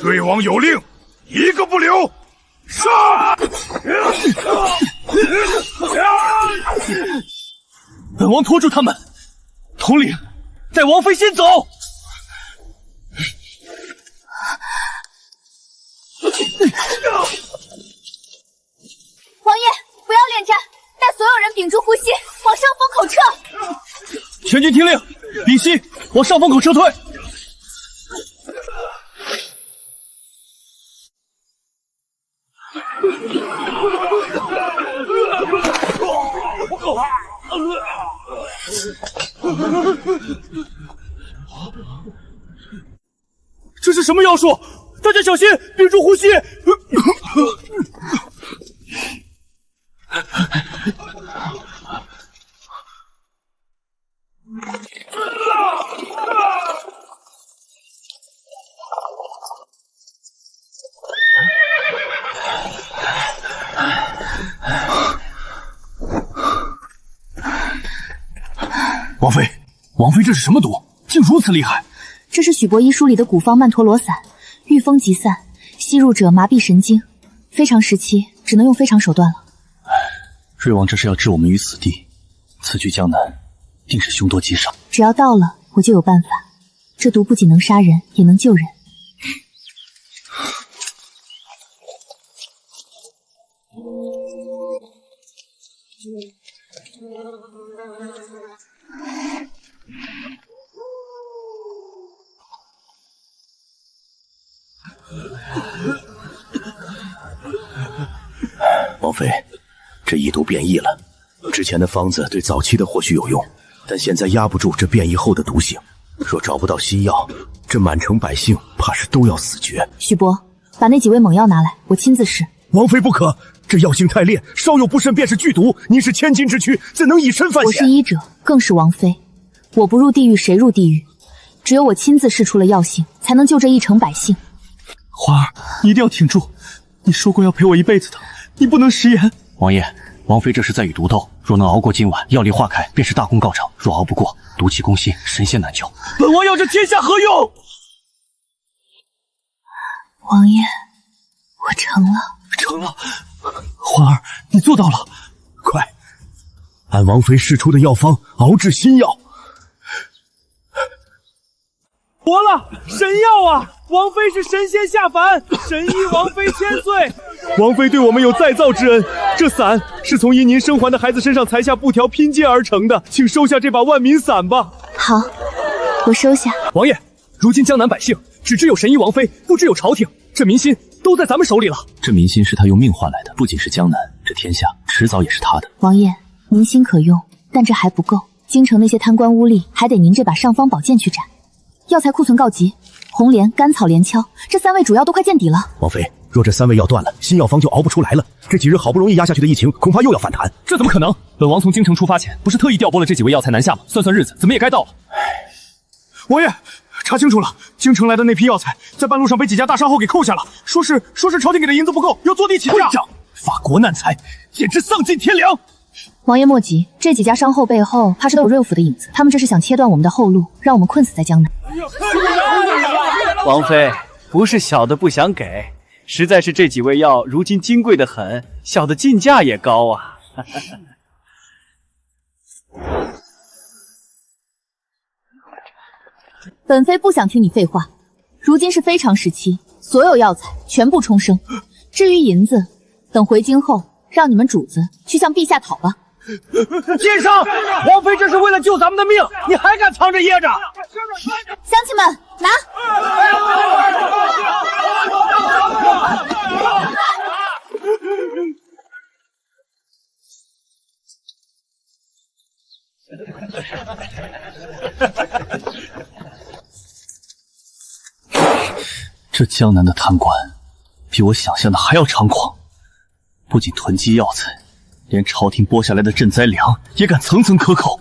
瑞王有令，一个不留，杀！本王拖住他们，统领，带王妃先走。王爷，不要恋战，带所有人屏住呼吸，往上风口撤。全军听令，屏息，往上风口撤退。这是什么妖术？大家小心，屏住呼吸。王妃，这是什么毒？竟如此厉害！这是许伯医书里的古方曼陀罗散，遇风即散，吸入者麻痹神经，非常时期只能用非常手段了。瑞王这是要置我们于死地，此去江南，定是凶多吉少。只要到了，我就有办法。这毒不仅能杀人，也能救人。王妃，这异毒变异了。之前的方子对早期的或许有用，但现在压不住这变异后的毒性。若找不到新药，这满城百姓怕是都要死绝。许伯，把那几味猛药拿来，我亲自试。王妃不可，这药性太烈，稍有不慎便是剧毒。您是千金之躯，怎能以身犯险？我是医者，更是王妃。我不入地狱，谁入地狱？只有我亲自试出了药性，才能救这一城百姓。花儿，你一定要挺住！你说过要陪我一辈子的，你不能食言。王爷，王妃这是在与毒斗，若能熬过今晚，药力化开，便是大功告成；若熬不过，毒气攻心，神仙难救。本王要这天下何用？王爷，我成了。成了，花儿，你做到了！快，按王妃试出的药方熬制新药。活了，神药啊！王妃是神仙下凡，神医王妃千岁。王妃对我们有再造之恩，这伞是从因您生还的孩子身上裁下布条拼接而成的，请收下这把万民伞吧。好，我收下。王爷，如今江南百姓只知有神医王妃，不知有朝廷，这民心都在咱们手里了。这民心是他用命换来的，不仅是江南，这天下迟早也是他的。王爷，民心可用，但这还不够。京城那些贪官污吏，还得您这把尚方宝剑去斩。药材库存告急，红莲、甘草、连翘这3味主要都快见底了。王妃，若这3味药断了，新药方就熬不出来了。这几日好不容易压下去的疫情，恐怕又要反弹。这怎么可能？本王从京城出发前，不是特意调拨了这几味药材南下吗？算算日子，怎么也该到了。王爷，查清楚了，京城来的那批药材，在半路上被几家大商号给扣下了，说是朝廷给的银子不够，要坐地起价。法国难财，简直丧尽天良！王爷莫急，这几家商后背后怕是都有瑞府的影子，他们这是想切断我们的后路，让我们困死在江南。王妃，不是小的不想给，实在是这几味药如今金贵的很，小的进价也高啊。本妃不想听你废话，如今是非常时期，所有药材全部冲升。至于银子，等回京后，让你们主子去向陛下讨吧。奸商，王妃这是为了救咱们的命，你还敢藏着掖着？乡亲们，拿！这江南的贪官，比我想象的还要猖狂，不仅囤积药材，连朝廷拨下来的赈灾粮也敢层层克扣。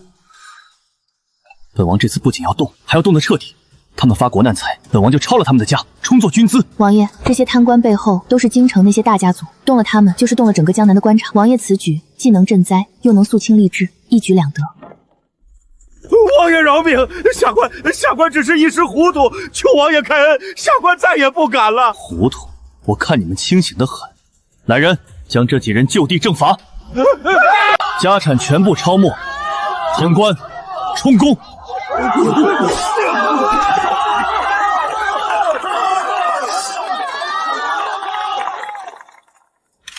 本王这次不仅要动，还要动得彻底。他们发国难财，本王就抄了他们的家，充作军资。王爷，这些贪官背后都是京城那些大家族，动了他们，就是动了整个江南的官场。王爷此举既能赈灾，又能肃清吏治，一举两得。王爷饶命！下官只是一时糊涂，求王爷开恩，下官再也不敢了。糊涂？我看你们清醒得很。来人，将这几人就地正法，家产全部抄没，天官充公。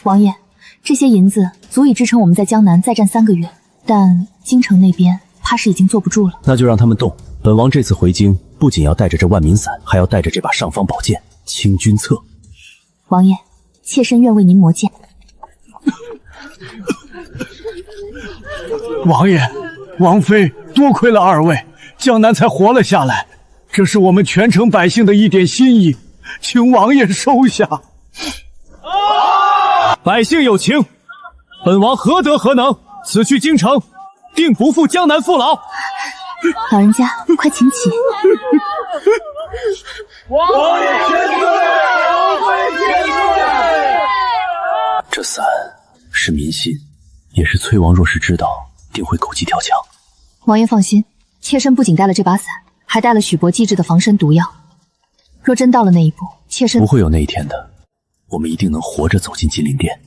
王爷，这些银子足以支撑我们在江南再战3个月，但京城那边怕是已经坐不住了。那就让他们动。本王这次回京，不仅要带着这万民伞，还要带着这把尚方宝剑清君侧。王爷，妾身愿为您磨剑。王爷、王妃，多亏了2位，江南才活了下来。这是我们全城百姓的一点心意，请王爷收下。百姓有情，本王何德何能？此去京城，定不负江南父老。老人家，快请起。王爷千岁！王妃千岁！这伞是民心，也是崔王若是知道，定会狗急跳墙。王爷放心，妾身不仅带了这把伞，还带了许伯寄制的防身毒药。若真到了那一步，妾身不会有那一天的。我们一定能活着走进金陵殿。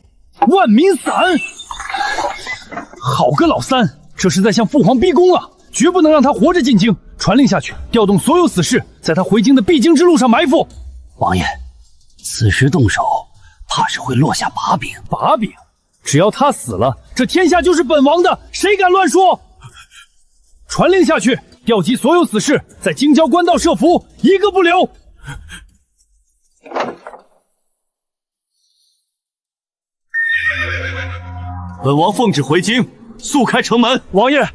万民伞，好个老三，这是在向父皇逼宫啊！绝不能让他活着进京。传令下去，调动所有死士，在他回京的必经之路上埋伏。王爷，此时动手，怕是会落下把柄。把柄？只要他死了，这天下就是本王的，谁敢乱说？传令下去，调集所有死士，在京郊官道设伏，一个不留。本王奉旨回京，速开城门。王爷，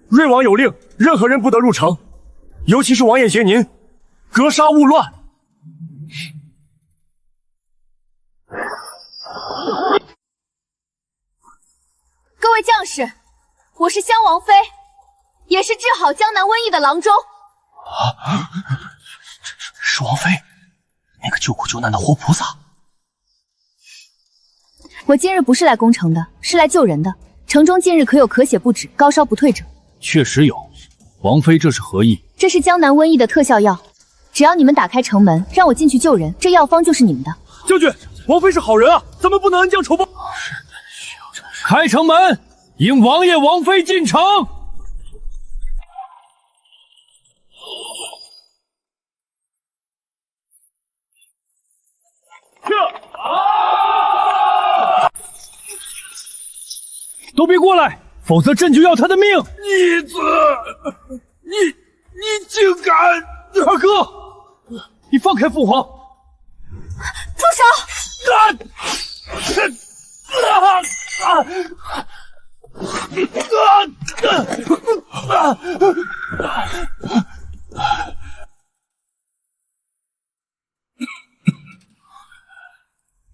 瑞王有令，任何人不得入城，尤其是王爷爷您，格杀勿乱。各位将士，我是襄王妃，也是治好江南瘟疫的郎中。是王妃，那个救苦救难的活菩萨。我今日不是来攻城的，是来救人的。城中近日可有咳血不止、高烧不退者？确实有。王妃这是何意？这是江南瘟疫的特效药，只要你们打开城门，让我进去救人，这药方就是你们的。将军，王妃是好人啊，咱们不能恩将仇报。开城门，迎王爷王妃进城。都别过来，否则朕就要他的命！逆子，你竟敢！二哥，你放开父皇！住手！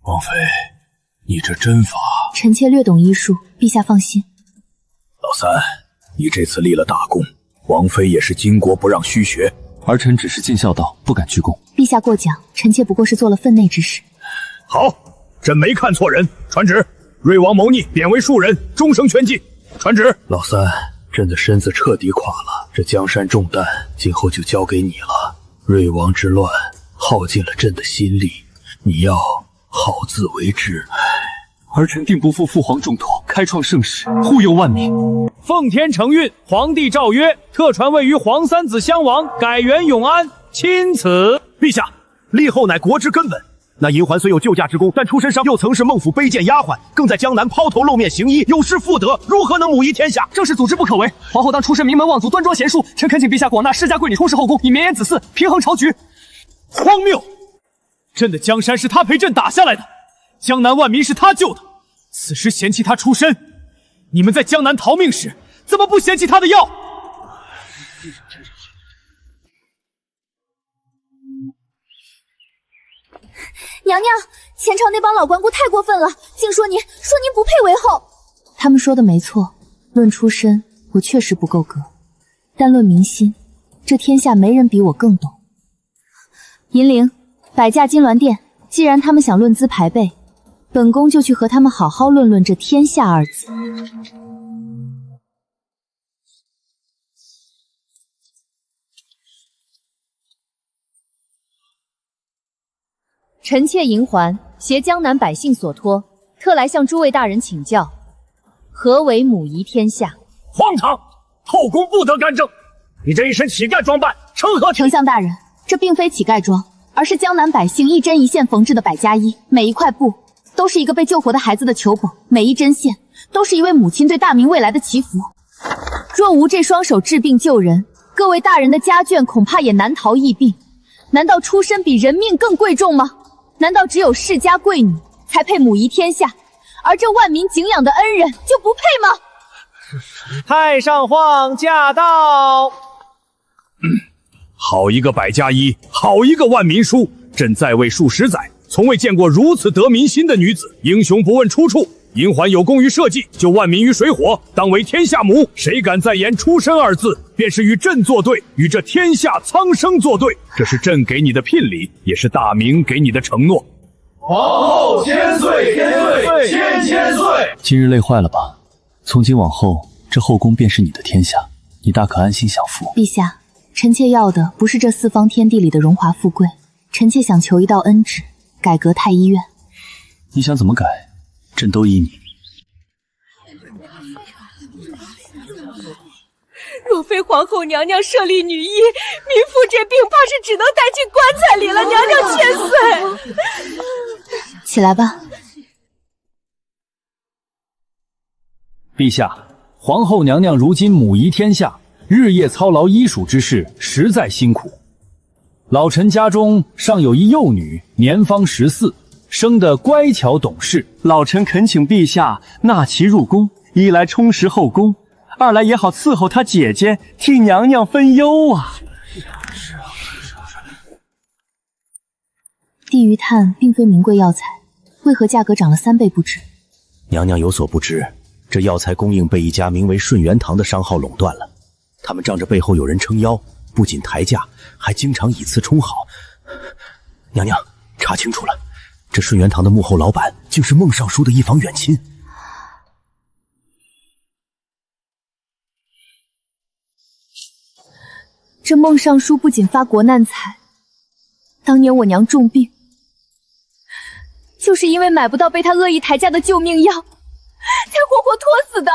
王妃，你这针法……臣妾略懂医术，陛下放心。老三，你这次立了大功，王妃也是巾帼不让须学。儿臣只是尽孝道，不敢居功。陛下过奖，臣妾不过是做了分内之事。好，朕没看错人，传旨，瑞王谋逆，贬为庶人，终生圈禁。传旨。老三，朕的身子彻底垮了，这江山重担今后就交给你了。瑞王之乱耗尽了朕的心力，你要好自为之。儿臣定不负父皇重托，开创盛世，护佑万民。奉天承运，皇帝诏曰：特传位于皇三子襄王，改元永安，钦此。陛下，立后乃国之根本。那银环虽有救驾之功，但出身上又曾是孟府卑贱丫鬟，更在江南抛头露面行医，有失妇德，如何能母仪天下？正是组织不可为。皇后当出身名门望族，端庄贤淑，臣恳请陛下广纳世家贵女充实后宫，以绵延子嗣，平衡朝局。荒谬！朕的江山是他陪朕打下来的，江南万民是他救的，此时嫌弃他出身，你们在江南逃命时，怎么不嫌弃他的药？娘娘，前朝那帮老关姑太过分了，竟说您不配为后。他们说的没错，论出身，我确实不够格，但论民心，这天下没人比我更懂。银铃，摆驾金銮殿，既然他们想论资排辈，本宫就去和他们好好论论这天下二字。臣妾银环携江南百姓所托，特来向诸位大人请教，何为母仪天下？荒唐！后宫不得干政！你这一身乞丐装扮，成何体？丞相大人，这并非乞丐装，而是江南百姓一针一线缝制的百家衣，每一块布都是一个被救活的孩子的求捧，每一针线都是一位母亲对大明未来的祈福。若无这双手治病救人，各位大人的家眷恐怕也难逃疫病。难道出身比人命更贵重吗？难道只有世家贵女才配母仪天下，而这万民敬仰的恩人就不配吗？太上皇驾到！好一个百家衣，好一个万民书！朕在位数十载，从未见过如此得民心的女子。英雄不问出处，银环有功于社稷，救万民于水火，当为天下母。谁敢再言出身二字，便是与朕作对，与这天下苍生作对。这是朕给你的聘礼，也是大明给你的承诺。皇后千岁千岁千岁！今日累坏了吧？从今往后，这后宫便是你的天下，你大可安心享福。陛下，臣妾要的不是这四方天地里的荣华富贵，臣妾想求一道恩旨，改革太医院。你想怎么改，朕都依你。若非皇后娘娘设立女医，民妇这病怕是只能带进棺材里了。娘娘千岁！起来吧。陛下，皇后娘娘如今母仪天下，日夜操劳医属之事，实在辛苦。老臣家中尚有一幼女，年方14，生得乖巧懂事。老臣恳请陛下纳其入宫，一来充实后宫，二来也好伺候她姐姐，替娘娘分忧啊。地榆炭并非名贵药材，为何价格涨了3倍不止？娘娘有所不知，这药材供应被一家名为顺元堂的商号垄断了。他们仗着背后有人撑腰，不仅抬价，还经常以次充好。娘娘，查清楚了，这顺元堂的幕后老板竟是孟尚书的一房远亲。这孟尚书不仅发国难财，当年我娘重病，就是因为买不到被他恶意抬价的救命药，才活活拖死的。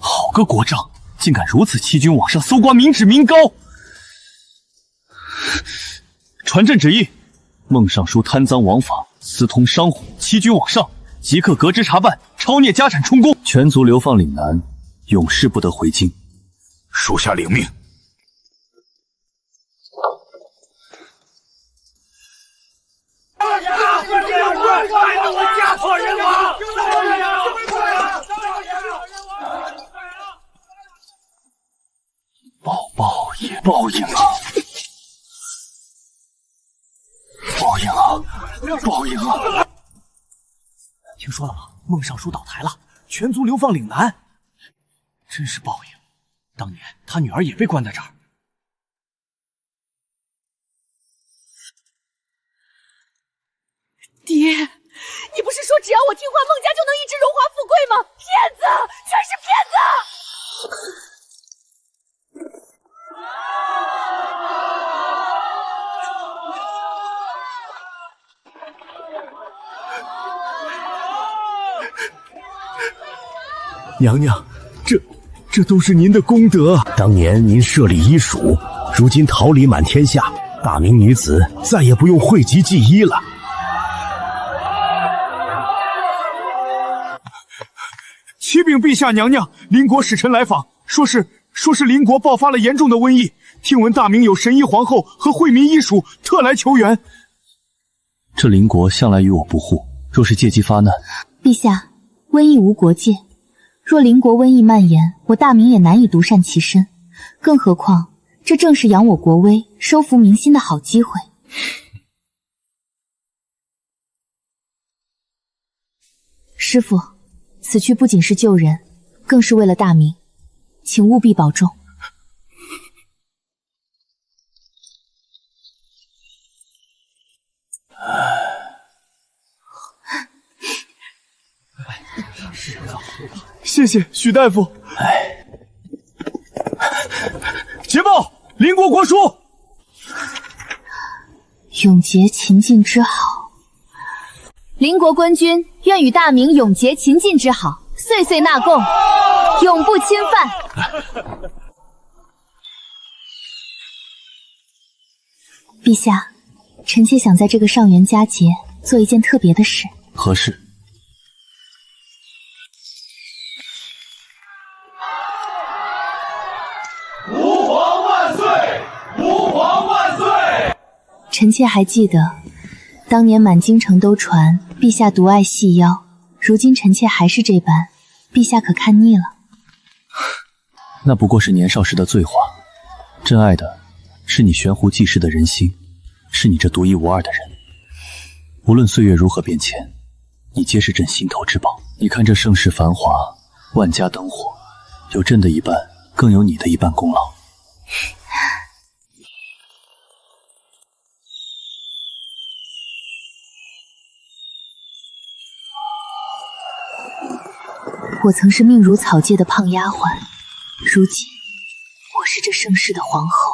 好个国丈，竟敢如此欺君罔上，搜刮民脂民膏！传朕旨意，孟尚书贪赃枉法，私通商户，欺君罔上，即刻革职查办，抄孽家产充公，全族流放岭南，永世不得回京。属下领命。报也报应啊！报应啊！报应啊！听说了吗？孟尚书倒台了，全族流放岭南，真是报应。当年他女儿也被关在这儿。爹，你不是说只要我听话，孟家就能一直荣华富贵吗？骗子，全是骗子！娘娘，这都是您的功德。当年您设立医署，如今桃李满天下，大明女子再也不用讳疾忌医了。启禀陛下娘娘，邻国使臣来访，说是邻国爆发了严重的瘟疫，听闻大明有神医皇后和惠民医署特来求援。这邻国向来与我不互，若是借机发难，陛下，瘟疫无国界，若邻国瘟疫蔓延，我大明也难以独善其身。更何况，这正是扬我国威、收服民心的好机会。师父，此去不仅是救人，更是为了大明，请务必保重。谢谢许大夫。捷报，邻国国书，永结秦晋之好。邻国官军愿与大明永结秦晋之好，岁岁纳贡，永不侵犯。陛下，臣妾想在这个上元佳节做一件特别的事。何事？吾皇万岁！吾皇万岁！臣妾还记得，当年满京城都传陛下独爱细腰，如今臣妾还是这般，陛下可看腻了？那不过是年少时的醉话，朕爱的是你悬壶济世的人心，是你这独一无二的人。无论岁月如何变迁，你皆是朕心头之宝。你看这盛世繁华，万家灯火，有朕的一半，更有你的一半功劳。我曾是命如草芥的胖丫鬟，如今我是这盛世的皇后。